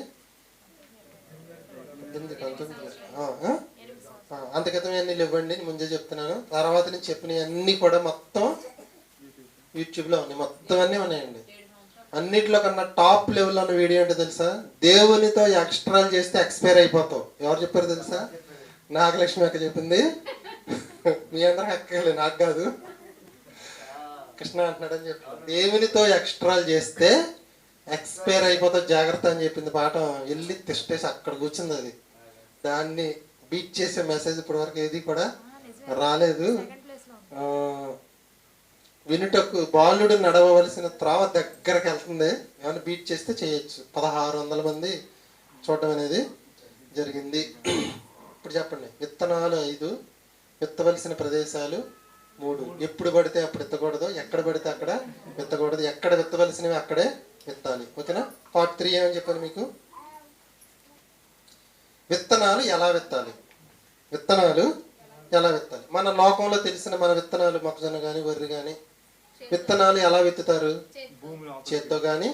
19. అంతక్రితం అన్నీ ఇవ్వండి, ముందే చెప్తున్నాను. తర్వాత నుంచి చెప్పినవి అన్నీ కూడా మొత్తం యూట్యూబ్లో ఉన్నాయి, మొత్తం అన్నీ ఉన్నాయండి. అన్నిట్లో కన్నా టాప్ లెవెల్ ఉన్న వీడియో అంటే తెలుసా? దేవునితో ఎక్స్ట్రాలు చేస్తే ఎక్స్పైర్ అయిపోతావు. ఎవరు చెప్పారు తెలుసా? నాగలక్ష్మి అక్క చెప్పింది. మీ అందరికి అక్కలే, నాకు కాదు. కృష్ణ అంటున్నాడని చెప్పి దేవునితో ఎక్స్ట్రాలు చేస్తే ఎక్స్పైర్ అయిపోతావు, జాగ్రత్త అని చెప్పింది. పాఠం వెళ్ళి తిష్టేసి అక్కడ కూర్చుంది. అది దాన్ని బీట్ చేసే మెసేజ్ ఇప్పటి వరకు ఏది కూడా రాలేదు. వినుటకు బాలుడు నడవవలసిన త్రావ దగ్గరకు వెళ్తుంది. ఏమైనా బీట్ చేస్తే చేయొచ్చు. 1600 మంది చూడటం అనేది జరిగింది. ఇప్పుడు చెప్పండి, విత్తనాలు 5, విత్తవలసిన ప్రదేశాలు 3. ఎప్పుడు పడితే అప్పుడు విత్తకూడదు, ఎక్కడ పడితే అక్కడ విత్తకూడదు, ఎక్కడ విత్తవలసినవి అక్కడే విత్తాలి. ఓకేనా? పార్ట్ 3 ఏమని చెప్పాను మీకు? విత్తనాలు ఎలా విత్తాలి. విత్తనాలు ఎలా విత్తాలి? మన లోకంలో తెలిసిన మన విత్తనాలు, మొక్కజొన్న కానీ వరి కానీ, విత్తనాలు ఎలా విత్తుతారు? చేత్తో కానీ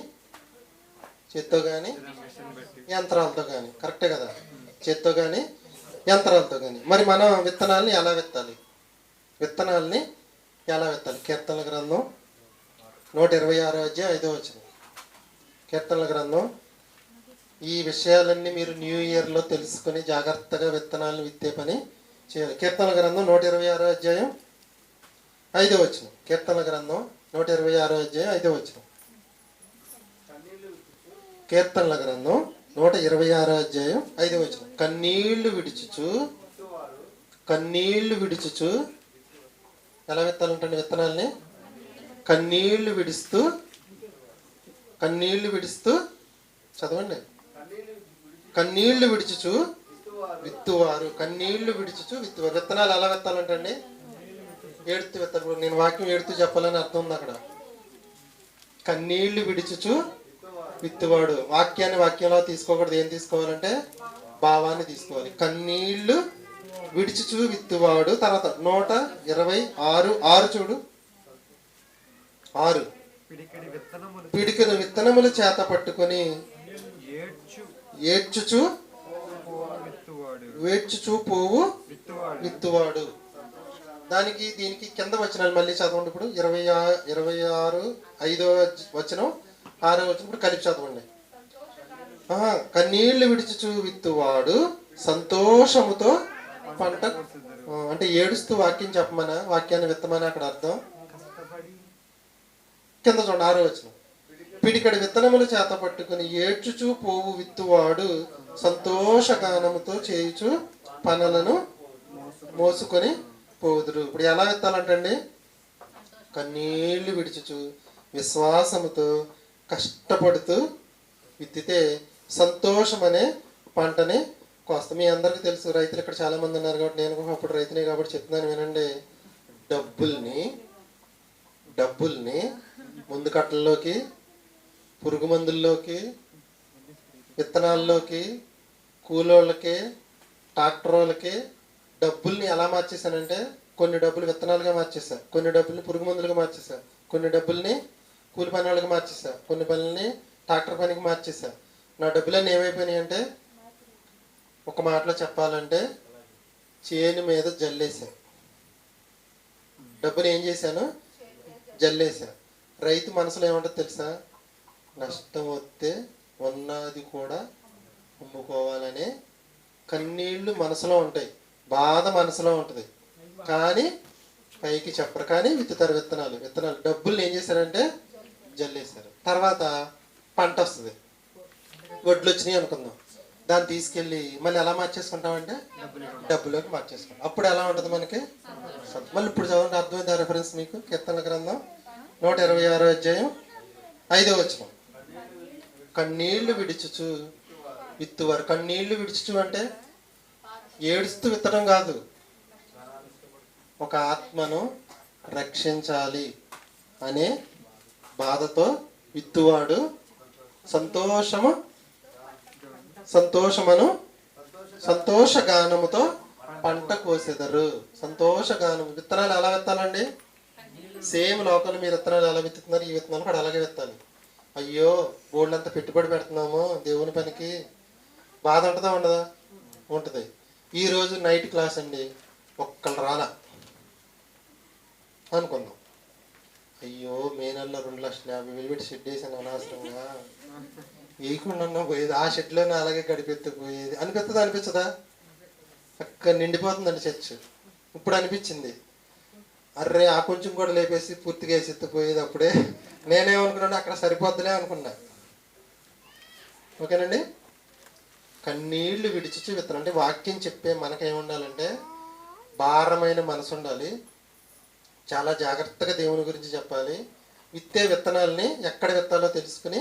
యంత్రాలతో కానీ. కరెక్టే కదా? చేత్తో కానీ యంత్రాలతో కానీ. మరి మనం విత్తనాలని ఎలా విత్తాలి? విత్తనాలని ఎలా విత్తాలి? కీర్తనల గ్రంథం 126వ అధ్యాయం 5వ వచనం. కీర్తనల గ్రంథం ఈ విషయాలన్నీ మీరు న్యూ ఇయర్లో తెలుసుకొని జాగ్రత్తగా విత్తనాలను విత్తే పని చేయాలి. కీర్తనల గ్రంథం 126 అధ్యాయం 5వ వచనం. కీర్తనల గ్రంథం 126 అధ్యాయం 5వ వచనం. కీర్తనల గ్రంథం 126 అధ్యాయం 5వ వచనం. కన్నీళ్లు విడుచుచు ఎలా విత్తాలంటే విత్తనాల్ని కన్నీళ్లు విడుస్తూ చదవండి. కన్నీళ్లు విడుచుచు విత్తువారు. కన్నీళ్లు విడుచుచు విత్తువారు. విత్తనాలు ఎలా విత్తాలంటండి? ఏడుతూ విత్తారు. నేను వాక్యం ఏడుతూ చెప్పాలని అర్థం ఉంది అక్కడ. కన్నీళ్లు విడుచుచు విత్తువాడు. వాక్యంలో తీసుకోకూడదు. ఏం తీసుకోవాలంటే భావాన్ని తీసుకోవాలి. కన్నీళ్లు విడుచుచు విత్తువాడు. తర్వాత 126 చూడు. 6 పిడికిన విత్తనములు చేత పట్టుకొని ఏడ్చుచు పోవు విత్తువాడు. దీనికి కింద వచనాలు మళ్ళీ చదవండి. ఇప్పుడు 26 5వ వచనం 6వ వచనం ఇప్పుడు కలిపి చదవండి. కన్నీళ్లు విడుచుచు విత్తువాడు సంతోషముతో పంట. అంటే ఏడుస్తూ వాక్యం చెప్పమనా, వాక్యాన్ని విత్తమని అక్కడ అర్థం. కింద చూడండి 6వ వచనం. పిడికడి విత్తనములు చేత పట్టుకుని ఏడ్చుచు పోవు విత్తువాడు సంతోషగానముతో చేయుచు పనులను మోసుకొని పోదురు. ఇప్పుడు ఎలా విత్తాలంటండి? కన్నీళ్లు విడుచుచు విశ్వాసముతో కష్టపడుతూ విత్తితే సంతోషం అనే పంటని కోస్తా. మీ అందరికీ తెలుసు, రైతులు ఇక్కడ చాలా మంది ఉన్నారు కాబట్టి నేను అప్పుడు రైతునే కాబట్టి చెప్తున్నాను వినండి. డబ్బుల్ని ముందు కట్టల్లోకి, పురుగు మందుల్లోకి, విత్తనాల్లోకి, కూలోళ్ళకి, ట్రాక్టర్ వాళ్ళకి డబ్బుల్ని ఎలా మార్చేశానంటే కొన్ని డబ్బులు విత్తనాలుగా మార్చేసా, కొన్ని డబ్బుల్ని పురుగు మందులుగా మార్చేసా, కొన్ని డబ్బుల్ని కూలి పని వాళ్ళకి మార్చేసా, కొన్ని పనులని ట్రాక్టర్ పనికి మార్చేసా. నా డబ్బులన్నీ ఏమైపోయినాయి అంటే ఒక మాటలో చెప్పాలంటే చేను మీద జల్లేసా. డబ్బుని ఏం చేశాను? జల్లేసా. రైతు మనసులో ఏమంటుంది తెలుసా? నష్టం వస్తే ఉన్నది కూడా అమ్ముకోవాలనే కన్నీళ్లు మనసులో ఉంటాయి, బాధ మనసులో ఉంటుంది, కానీ పైకి చెప్పరు. కానీ విత్తుతారు విత్తనాలు. డబ్బుల్ని ఏం చేశారంటే జల్లేశారు. తర్వాత పంట వస్తుంది, గొడ్లు వచ్చినాయి అనుకుందాం. దాన్ని తీసుకెళ్ళి మళ్ళీ ఎలా మార్చేసుకుంటామంటే డబ్బులోకి మార్చేసుకుంటాం. అప్పుడు ఎలా ఉంటుంది మనకి? మళ్ళీ ఇప్పుడు చదవండి, అర్థమైంది రెఫరెన్స్ మీకు. కీర్తనల గ్రంథం 126 అధ్యాయం 5వ వచనం. కన్నీళ్లు విడుచుచు విత్తువారు. కన్నీళ్లు విడుచుచు అంటే ఏడుస్తూ విత్తడం కాదు, ఒక ఆత్మను రక్షించాలి అనే బాధతో విత్తువాడు సంతోషగానముతో పంట కోసెదరు. సంతోషగానము. విత్తనాలు ఎలా విత్తాలండి? సేమ్ లోకల్ మీరు విత్తనాలు ఎలా విత్తుతున్నారు, ఈ విత్తనాలు కూడా అలాగే విత్తాలి. అయ్యో బోర్డులంతా పెట్టుబడి పెడుతున్నాము దేవుని పనికి, బాధ ఉంటుందా ఉండదా? ఉంటుంది. ఈరోజు నైట్ క్లాస్ అండి, ఒక్కళ్ళు రాలా అనుకుందాం. అయ్యో మే నెలలో 2,50,000 పెట్టి షెడ్ వేసాను అనవసరంగా, వేయకుండా పోయేది, ఆ షెడ్లోనే అలాగే గడిపెత్తిపోయేది అనిపించదా? అక్కడ నిండిపోతుందండి చర్చ్. ఇప్పుడు అనిపించింది, అర్రే ఆ కొంచెం కూడా లేపేసి పూర్తిగా వేసి ఎత్తిపోయేది. అప్పుడే నేనేమనుకున్నాను, అక్కడ సరిపోద్దులే అనుకున్నా. ఓకేనండి. కన్నీళ్లు విడిచిచి విత్తనం. అంటే వాక్యం చెప్పే మనకేముండాలంటే భారమైన మనసు ఉండాలి, చాలా జాగ్రత్తగా దేవుని గురించి చెప్పాలి. విత్తే విత్తనాలని ఎక్కడ విత్తాలో తెలుసుకుని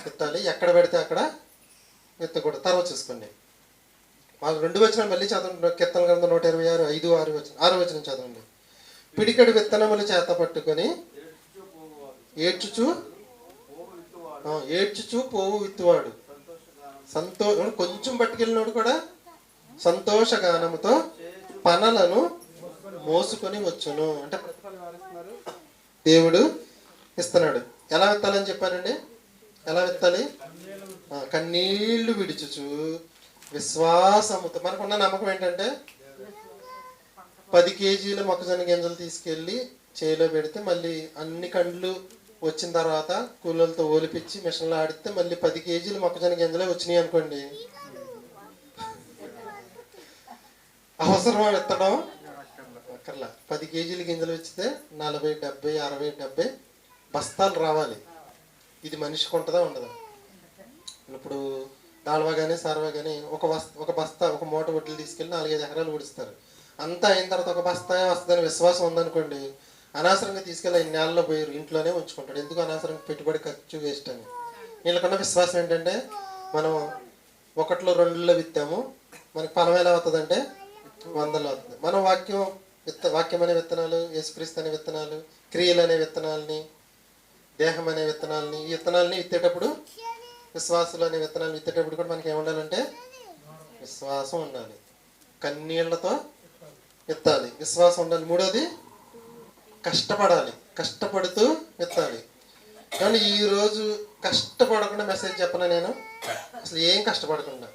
విత్తాలి, ఎక్కడ పెడితే అక్కడ విత్తకూడదు. తర్వాత చూసుకోండి. వాళ్ళు 2 వచనాలు మళ్ళీ చదవండి. కీర్తనల గ్రంథం 126 5, 6 వచనం చదవండి. పిడికడి విత్తనములు చేత పట్టుకొని ఏడ్చుచు పోవు విత్తువాడు. కొంచెం పట్టుకెళ్ళినోడు కూడా సంతోషగానముతో పనులను మోసుకొని వచ్చును. అంటే దేవుడు ఇస్తున్నాడు. ఎలా విత్తాలని చెప్పానండి? ఎలా విత్తాలి? కన్నీళ్లు విడుచుచు విశ్వాసముతో. మనకున్న నమ్మకం ఏంటంటే 10 కేజీల మొక్కజొన్న గింజలు తీసుకెళ్ళి చేలో పెడితే మళ్ళీ అన్ని కండ్లు వచ్చిన తర్వాత కూలీలతో ఓలిపించి మిషన్లో ఆడితే మళ్ళీ 10 కేజీలు మొక్కజొన్న గింజలే వచ్చినాయి అనుకోండి, అవసరమా విత్తడం? అక్కర్లా. 10 కేజీల గింజలు వచ్చితే 40, 70, 60, 70 బస్తాలు రావాలి. ఇది మనిషికి ఉంటుందా ఉండదా? ఇప్పుడు దాల్వా కానీ సార్వా కానీ ఒక బస్తా ఒక మూట వడ్లు తీసుకెళ్ళి 4-5 ఎకరాలు ఊడిస్తారు. అంతా అయిన తర్వాత ఒక బస్తా వస్తుందని విశ్వాసం ఉందనుకోండి, అనవసరంగా తీసుకెళ్ళి 5 నెలల్లో పోయి ఇంట్లోనే ఉంచుకుంటాడు. ఎందుకు అనవసరంగా పెట్టుబడి ఖర్చు వేస్ట్ అని. వీళ్ళకున్న విశ్వాసం ఏంటంటే మనం 1, 2 విత్తాము, మనకి ఫలం ఎలా అవుతుందంటే 100లో అవుతుంది. మనం వాక్యం అనే విత్తనాలు, యేసుక్రీస్తు అనే విత్తనాలు, క్రియలు అనే విత్తనాలని, దేహం అనే విత్తనాలని, ఈ విత్తనాలని విత్తేటప్పుడు, విశ్వాసులు అనే విత్తనాలు విత్తేటప్పుడు కూడా మనకి ఏముండాలంటే విశ్వాసం ఉండాలి. కన్నీళ్లతో విత్తాలి, విశ్వాసం ఉండాలి. మూడోది కష్టపడాలి, కష్టపడుతూ విత్తాలి. కానీ ఈరోజు కష్టపడకుండా మెసేజ్ చెప్పనా నేను? అసలు ఏం కష్టపడకుండా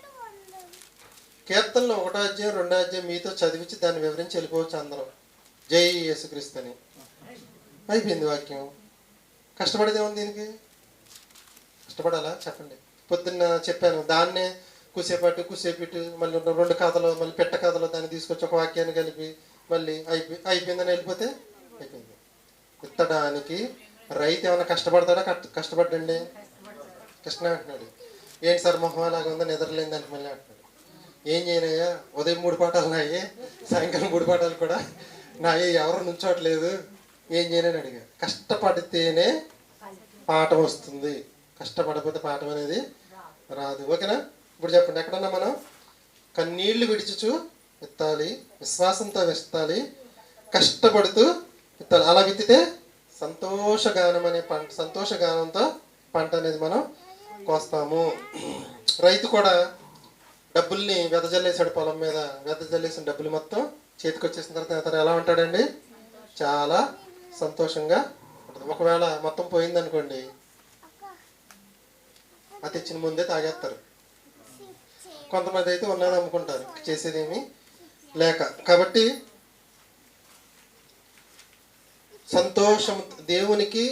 కీర్తనలో 1వ అధ్యాయం 2వ అధ్యాయం మీతో చదివించి దాన్ని వివరించి వెళ్ళిపోవచ్చు అందరం. జై యేసుక్రీస్తు అని అయిపోయింది వాక్యం. కష్టపడేదే ఉంది దీనికి? కష్టపడాలా చెప్పండి? పొద్దున్న చెప్పాను, దాన్నే కుసేపు మళ్ళీ 2 కథలు, మళ్ళీ పెట్ట కథలో దాన్ని తీసుకొచ్చి ఒక వాక్యాన్ని కలిపి మళ్ళీ అయిపోయిందని వెళ్ళిపోతే అయిపోయింది. విత్తడానికి రైతు ఏమైనా కష్టపడతాడా? కష్టపడ్డండి. కృష్ణ అంటున్నాడు, ఏంటి సార్ మొహం అలాగా ఉందో నిద్రలేని దానికి మళ్ళీ అంటున్నాడు. ఏం చేయనయ్యా, ఉదయం 3 పాఠాలు నాయే, సాయంకాలం 3 పాఠాలు కూడా నాయే, ఎవరు నుంచోట్లేదు, ఏం చేయనని అడిగా. కష్టపడితేనే పాఠం వస్తుంది, కష్టపడకపోతే పాఠం అనేది రాదు. ఓకేనా? ఇప్పుడు చెప్పండి, ఎక్కడన్నా మనం కన్నీళ్లు విడిచుచు విత్తాలి, విశ్వాసంతో విత్తాలి, కష్టపడుతూ విత్తాలి. అలా విత్తితే సంతోషగానం అనే పంట, సంతోషగానంతో పంట అనేది మనం కోస్తాము. రైతు కూడా డబ్బుల్ని వెదజల్లేసాడు పొలం మీద, వెదజల్లేసిన డబ్బులు మొత్తం చేతికి వచ్చేసిన తర్వాత అతను ఎలా ఉంటాడండి? చాలా సంతోషంగా ఉంటుంది. ఒకవేళ మొత్తం పోయిందనుకోండి, అది తెచ్చిన ముందే తాగేస్తారు. కొంతమంది అయితే ఉన్నది అమ్ముకుంటారు, చేసేదేమి లేక. కాబట్టి సంతోషం, దేవునికి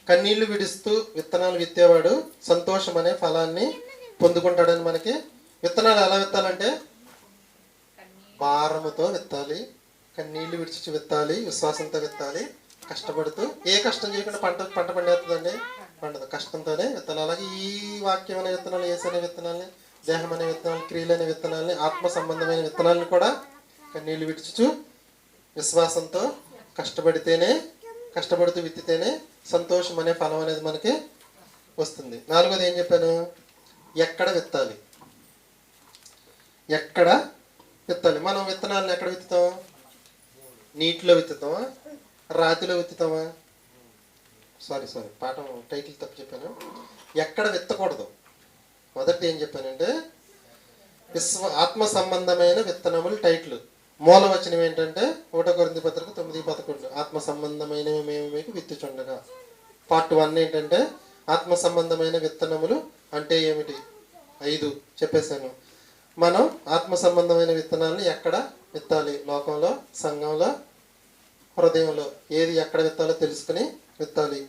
కన్నీళ్లు విడుస్తూ విత్తనాలు విత్తేవాడు సంతోషం అనే ఫలాన్ని పొందుకుంటాడని మనకి. విత్తనాలు ఎలా విత్తాలంటే భారముతో విత్తాలి, కన్నీళ్లు విడిచి విత్తాలి, విశ్వాసంతో విత్తాలి, కష్టపడుతూ. ఏ కష్టం చేయకుండా పంట పండేస్తుందండి? పండదు. కష్టంతోనే విత్తనాలు. అలాగే ఈ వాక్యం అనే విత్తనాలు, యేసు అనే విత్తనాలని, దేహం అనే విత్తనాలు, క్రియలు అనే విత్తనాలని, ఆత్మ సంబంధమైన విత్తనాలను కూడా కన్నీళ్లు విడుచుచు విశ్వాసంతో కష్టపడుతూ విత్తితేనే సంతోషం అనే ఫలం అనేది మనకి వస్తుంది. 4వది ఏం చెప్పాను? ఎక్కడ విత్తాలి, ఎక్కడ విత్తాలి. మనం విత్తనాలను ఎక్కడ విత్తుతాం? నీటిలో విత్తుతామా, రాతిలో విత్తుతామా? సారీ పాఠం టైటిల్ తప్పు చెప్పాను. ఎక్కడ విత్తకూడదు. మొదటి ఏం చెప్పానంటే ఆత్మ సంబంధమైన విత్తనములు టైటిల్. మూలవచనం ఏంటంటే 1 కొరింథీ పత్రిక 9:11 ఆత్మ సంబంధమైనవి మేము మీకు విత్తుచుండగా. పార్ట్ 1 ఏంటంటే ఆత్మ సంబంధమైన విత్తనములు అంటే ఏమిటి? 5 చెప్పేశాను. మనం ఆత్మ సంబంధమైన విత్తనాలను ఎక్కడ విత్తాలి? లోకంలో, సంఘంలో, హృదయంలో. ఏది ఎక్కడ విత్తాలో తెలుసుకుని విత్తాలి.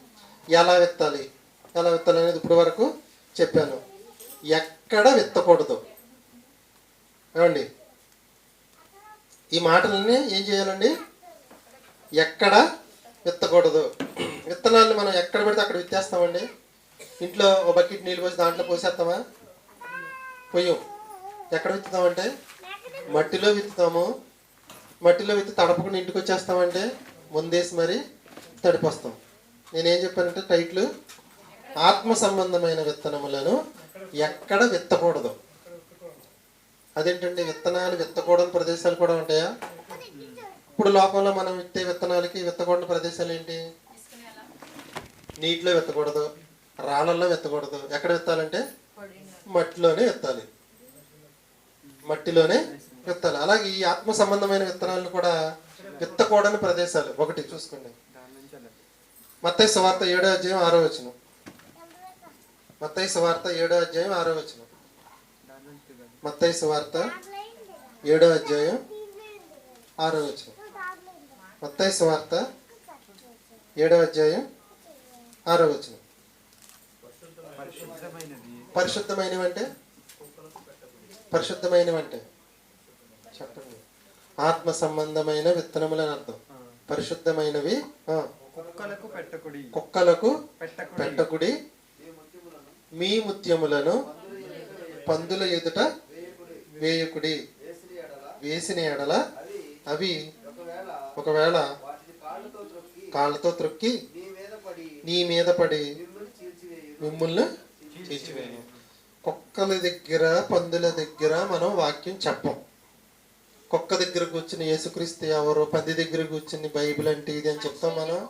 ఎలా విత్తాలి అనేది ఇప్పుడు వరకు చెప్పాను. ఎక్కడ విత్తకూడదు ఏమండి? ఈ మాటలని ఏం చేయాలండి? ఎక్కడ విత్తకూడదు. విత్తనాలను మనం ఎక్కడ పెడితే అక్కడ విత్తేస్తామండి. ఇంట్లో ఒక బకెట్ నీళ్ళు పోసి దాంట్లో పోసేస్తామా? పొయ్యం. ఎక్కడ విత్తుతామంటే మట్టిలో విత్తుతాము. మట్టిలో విత్తి తడపకుండా ఇంటికి వచ్చేస్తామంటే ముందేసి మరి తడిపొస్తాం. నేనేం చెప్పానంటే టైటిల్ ఆత్మ సంబంధమైన విత్తనములను ఎక్కడ విత్తకూడదు. అదేంటండి? విత్తనాలు విత్తకూడని ప్రదేశాలు కూడా ఉంటాయా? ఇప్పుడు లోకంలో మనం విత్తే విత్తనాలకి విత్తకూడని ప్రదేశాలు ఏంటి? నీటిలో విత్తకూడదు, రాళ్ళల్లో విత్తకూడదు. ఎక్కడ విత్తాలంటే మట్టిలోనే విత్తాలి, మట్టిలోనే విత్తాలి. అలాగే ఈ ఆత్మ సంబంధమైన విత్తనాలను కూడా విత్తకూడని ప్రదేశాలు ఒకటి చూసుకోండి. మత్తయి సువార్త 7వ అధ్యాయం 6వ వచనం. మత్తయి సువార్త 7వ అధ్యాయం 6వ వచనం. మత్తయి సువార్త 7వ అధ్యాయం 6వ వచనం. మత్తయి సువార్త 7వ అధ్యాయం 6వ వచనం. పరిశుద్ధమైనవి అంటే చెప్పండి. ఆత్మ సంబంధమైన విత్తనములు అని అర్థం. పరిశుద్ధమైనవి కుక్కలకు పెట్టకుడి, మీ ముత్యములను పందుల ఎదుట వేయకుడి. వేసిన ఎడల అవి ఒకవేళ కాళ్ళతో త్రొక్కి నీ మీద పడి మిమ్మల్ని చీల్చివేయను. కుక్కల దగ్గర పందుల దగ్గర మనం వాక్యం చెప్పం. కుక్క దగ్గర కూర్చుని యేసుక్రీస్తు ఎవరు, పంది దగ్గర కూర్చుని బైబిల్ అంటే ఇది అని చెప్తాం మనం.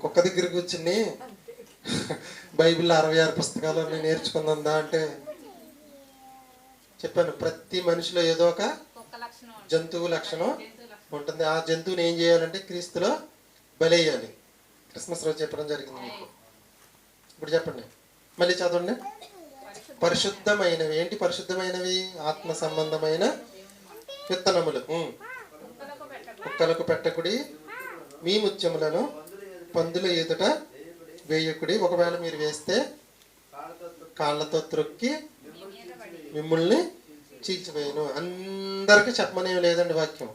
కుక్క దగ్గర కూర్చుని బైబిల్లో 66 పుస్తకాలు నేర్చుకుందా అంటే చెప్పాను. ప్రతి మనిషిలో ఏదో ఒక జంతువు లక్షణం ఉంటుంది. ఆ జంతువుని ఏం చేయాలంటే క్రీస్తులో బలేయాలి. క్రిస్మస్ రోజు చెప్పడం జరిగింది మీకు. ఇప్పుడు చెప్పండి, మళ్ళీ చదవండి. పరిశుద్ధమైనవి ఏంటి? పరిశుద్ధమైనవి ఆత్మ సంబంధమైన విత్తనములు. కుక్కలకు పెట్టకుడి, మీ ముత్యములను పందుల ఎదుట వేయకుడి. ఒకవేళ మీరు వేస్తే కాళ్ళతో త్రొక్కి మిమ్మల్ని చీల్చివేయను. అందరికీ చెప్పమనేవి లేదండి వాక్యం.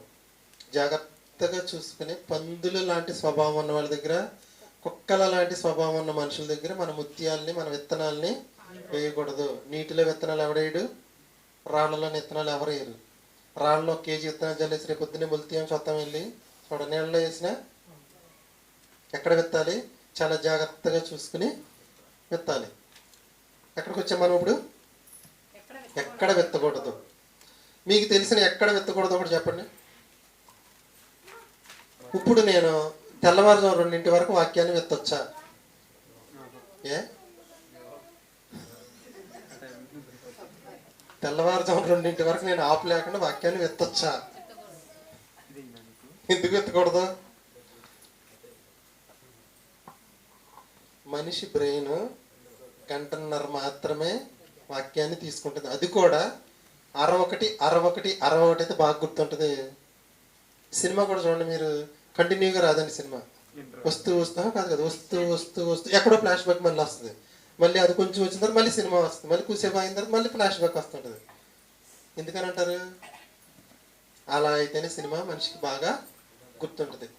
జాగ్రత్తగా చూసుకుని పందులు లాంటి స్వభావం ఉన్న వాళ్ళ దగ్గర, కుక్కల లాంటి స్వభావం ఉన్న మనుషుల దగ్గర మన ముత్యాలని, మన విత్తనాలని వేయకూడదు. నీటిలో విత్తనాలు ఎవడేయడు, రాళ్లలో విత్తనాలు ఎవరు వేయరు. రాళ్ళలో 1 కేజీ విత్తనాలు జల్లేసి రేపు పొద్దున్నే మొలితీయం చూద్దాం వెళ్ళి చూడ. నీళ్ళలో వేసినా ఎక్కడ విత్తాలి? చాలా జాగ్రత్తగా చూసుకుని విత్తాలి. ఎక్కడికి వచ్చాం మనం ఇప్పుడు? ఎక్కడ విత్తకూడదు. మీకు తెలిసిన ఎక్కడ విత్తకూడదు ఒకటి చెప్పండి. ఇప్పుడు నేను తెల్లవారుజాము 2 వరకు వాక్యాన్ని విత్తొచ్చా? తెల్లవారుజాము 2 వరకు నేను ఆపు లేకుండా వాక్యాన్ని విత్తొచ్చా? ఎందుకు విత్తకూడదు? మనిషి బ్రెయిన్ 1.5 గంట మాత్రమే వాక్యాన్ని తీసుకుంటుంది. అది కూడా 61 అయితే బాగా గుర్తుంటుంది. సినిమా కూడా చూడండి మీరు, కంటిన్యూగా రాదండి సినిమా. వస్తూ ఎక్కడో ఫ్లాష్ బ్యాక్ మళ్ళీ వస్తుంది. మళ్ళీ అది కొంచెం వచ్చిన తర్వాత మళ్ళీ సినిమా వస్తుంది. మళ్ళీ కూసేపు అయిన తర్వాత మళ్ళీ ఫ్లాష్ బ్యాక్ వస్తుంటుంది. ఎందుకని అంటారు? అలా అయితేనే సినిమా మనిషికి బాగా గుర్తుంటుంది.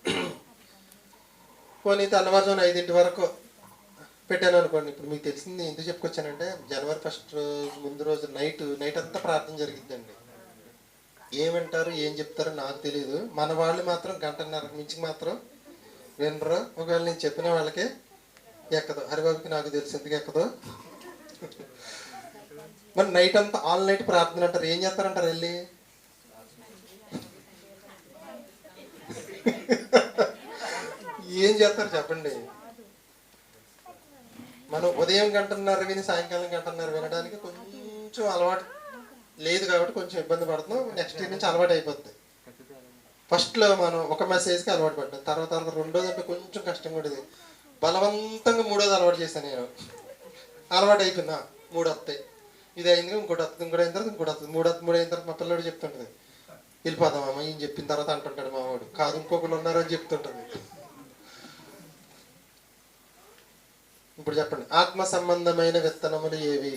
పోనీ తెల్లవారుజామున 5 వరకు పెట్టాను అనుకోండి. ఇప్పుడు మీకు తెలిసింది ఎందుకు చెప్పుకొచ్చానంటే, జనవరి 1 ముందు రోజు నైట్ అంతా ప్రార్థన జరిగిద్దండి. ఏమంటారు ఏం చెప్తారో నాకు తెలియదు. మన వాళ్ళు మాత్రం 1.5 గంట మించి మాత్రం వినరు. ఒకవేళ నేను చెప్పిన వాళ్ళకి ఎక్కదు. హరిబాబుకి నాకు తెలుసు ఎందుకు ఎక్కదో. మరి నైట్ అంతా ఆల్ నైట్ ప్రార్థన అంటారు. ఏం చేస్తారంటారు వెళ్ళి? ఏం చేస్తారు చెప్పండి? మనం ఉదయం 1.5 గంట విని సాయంకాలం 1.5 గంట వినడానికి కొంచెం అలవాటు లేదు కాబట్టి కొంచెం ఇబ్బంది పడుతున్నాం. నెక్స్ట్ ఇయర్ నుంచి అలవాటు అయిపోద్ది. ఫస్ట్లో మనం ఒక మెసేజ్కి అలవాటు పడ్డాం. తర్వాత రెండోది అంటే కొంచెం కష్టంగా ఉండేది. బలవంతంగా 3వది అలవాటు చేశాను నేను. అలవాటు అయిపోయిందా 3 వస్తాయి. ఇది అయింది ఇంకోటి వస్తుంది, ఇంకోటి అయిన తర్వాత ఇంకోటి వస్తుంది. 3 అయిన తర్వాత మా పిల్లడు చెప్తుంటుంది, వెళ్ళిపోదామమ్మ ఈయన చెప్పిన తర్వాత అంటుంటాడు మా వాడు. కాదు ఇంకొకరు ఉన్నారని చెప్తుంటుంది. ఇప్పుడు చెప్పండి, ఆత్మ సంబంధమైన విత్తనములు ఏవి?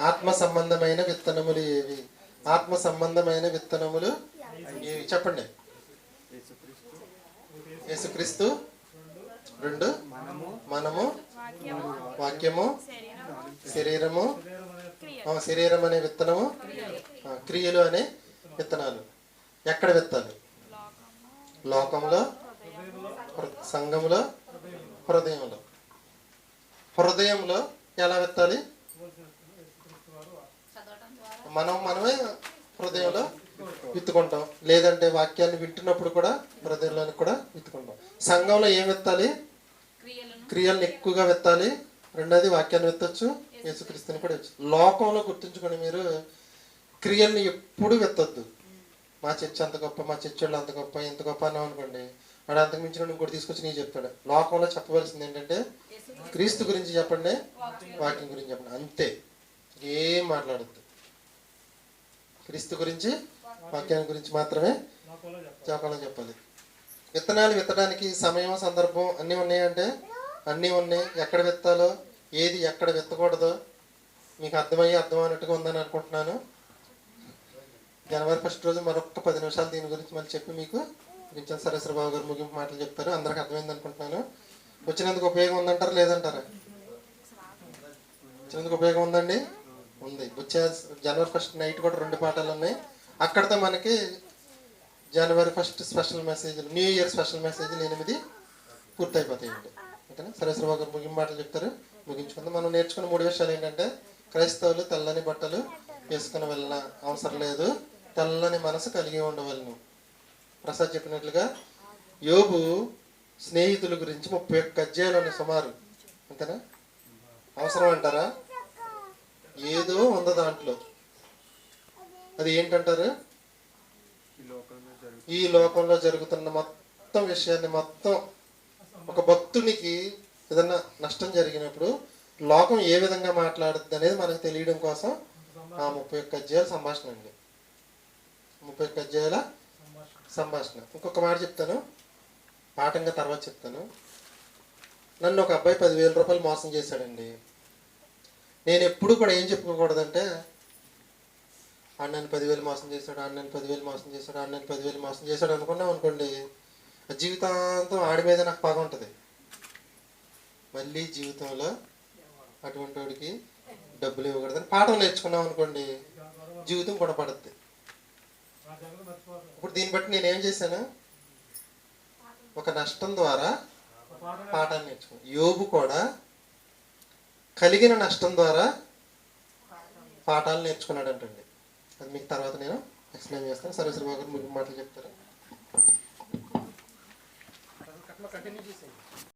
ఆత్మ సంబంధమైన విత్తనములు ఏవి? ఆత్మ సంబంధమైన విత్తనములు ఏవి చెప్పండి. యేసుక్రీస్తు, 2 మనము, వాక్యము, శరీరము, శరీరం అనే విత్తనము, క్రియలు అనే విత్తనాలు. ఎక్కడ విత్తాలి? లోకంలో, సంఘంలో, హృదయంలో. హృదయంలో ఎలా విత్తాలి? మనమే హృదయంలో విత్తుకుంటాం. లేదంటే వాక్యాన్ని వింటున్నప్పుడు కూడా హృదయంలోని కూడా విత్తుకుంటాం. సంఘంలో ఏం విత్తాలి? క్రియలను ఎక్కువగా విత్తాలి. రెండోది వాక్యాన్ని విత్తచ్చు, యేసుక్రీస్తుని కూడా విత్తచ్చు. లోకంలో గుర్తుంచుకోండి మీరు, క్రియల్ని ఎప్పుడు విత్తొద్దు. మా చర్చ అంత గొప్ప, మా చర్చ వాళ్ళు అంత గొప్ప, ఎంత గొప్ప అన్నాం అనుకోండి, వాడు అంతకు మించిన ఇంకోటి తీసుకొచ్చి నీ చెప్తాడు. లోకంలో చెప్పవలసింది ఏంటంటే క్రీస్తు గురించి చెప్పండి, వాక్యం గురించి చెప్పండి, అంతే. ఏం మాట్లాడద్దు. క్రీస్తు గురించి వాక్యాన్ని గురించి మాత్రమే చాకాలం చెప్పాలి. విత్తనాలు విత్తడానికి సమయం సందర్భం అన్నీ ఉన్నాయంటే అన్నీ ఉన్నాయి. ఎక్కడ విత్తాలో ఏది ఎక్కడ విత్తకూడదో మీకు అర్థం అన్నట్టుగా ఉందని అనుకుంటున్నాను. జనవరి 1 రోజు మరొక 10 నిమిషాలు దీని గురించి మళ్ళీ చెప్పి మీకు గించన్ సరేశ్వర బాబు గారు ముగింపు మాటలు చెప్తారు. అందరికి అర్థమైంది అనుకుంటున్నాను. వచ్చినందుకు ఉపయోగం ఉందంటారా లేదంటారా? వచ్చినందుకు ఉపయోగం ఉందండి, ఉంది. జనవరి 1 నైట్ కూడా 2 పాఠాలు ఉన్నాయి. అక్కడితో మనకి జనవరి 1 స్పెషల్ మెసేజ్లు, న్యూ ఇయర్ స్పెషల్ మెసేజ్లు 8 పూర్తయిపోతాయండి. ఓకేనా? సరేశ్వర బాబు గారు ముగింపు మాటలు చెప్తారు, ముగించుకుందాం. మనం నేర్చుకున్న 3 విషయాలు ఏంటంటే క్రైస్తవులు తెల్లని బట్టలు వేసుకుని వెళ్ళిన అవసరం లేదు, తెల్లని మనసు కలిగి ఉండవలను. ప్రసాద్ చెప్పినట్లుగా యోబు స్నేహితుల గురించి 31 అధ్యాయాలు సుమారు, అంతేనా? అవసరం అంటారా? ఏదో ఉందో దాంట్లో. అది ఏంటంటారు? ఈ లోకంలో జరుగుతున్న మొత్తం విషయాన్ని, మొత్తం ఒక భక్తునికి ఏదన్నా నష్టం జరిగినప్పుడు లోకం ఏ విధంగా మాట్లాడుతుంది అనేది మనకు తెలియడం కోసం ఆ 31 అధ్యాయాల సంభాషణ అండి. 31 అధ్యాయాల సంభాషణ. ఇంకొక మాట చెప్తాను, పాఠంగా తర్వాత చెప్తాను. నన్ను ఒక అబ్బాయి 10,000 రూపాయలు మోసం చేశాడండి. నేను ఎప్పుడు కూడా ఏం చెప్పుకోకూడదంటే ఆడు నన్ను 10,000 మోసం చేశాడు, ఆడు నన్ను 10,000 మోసం చేశాడు, ఆడు నన్ను 10,000 మోసం చేశాడు అనుకున్నాం అనుకోండి, జీవితాంతం ఆడి మీద నాకు పగ ఉంటుంది. మళ్ళీ జీవితంలో అటువంటి వాడికి డబ్బులు ఇవ్వకూడదని పాఠం నేర్చుకున్నాం అనుకోండి, జీవితం కూడా పడుద్ది. ఇప్పుడు దీన్ని బట్టి నేనేం చేశాను, ఒక నష్టం ద్వారా పాఠాన్ని నేర్చుకున్నాను. యోబు కూడా కలిగిన నష్టం ద్వారా పాఠాలు నేర్చుకున్నాడు అంటండి. అది మీకు తర్వాత నేను ఎక్స్ప్లెయిన్ చేస్తాను. సరేశ్వర బాబు గారు మీకు మాటలు చెప్తారు. కంటిన్యూ చేసేయండి.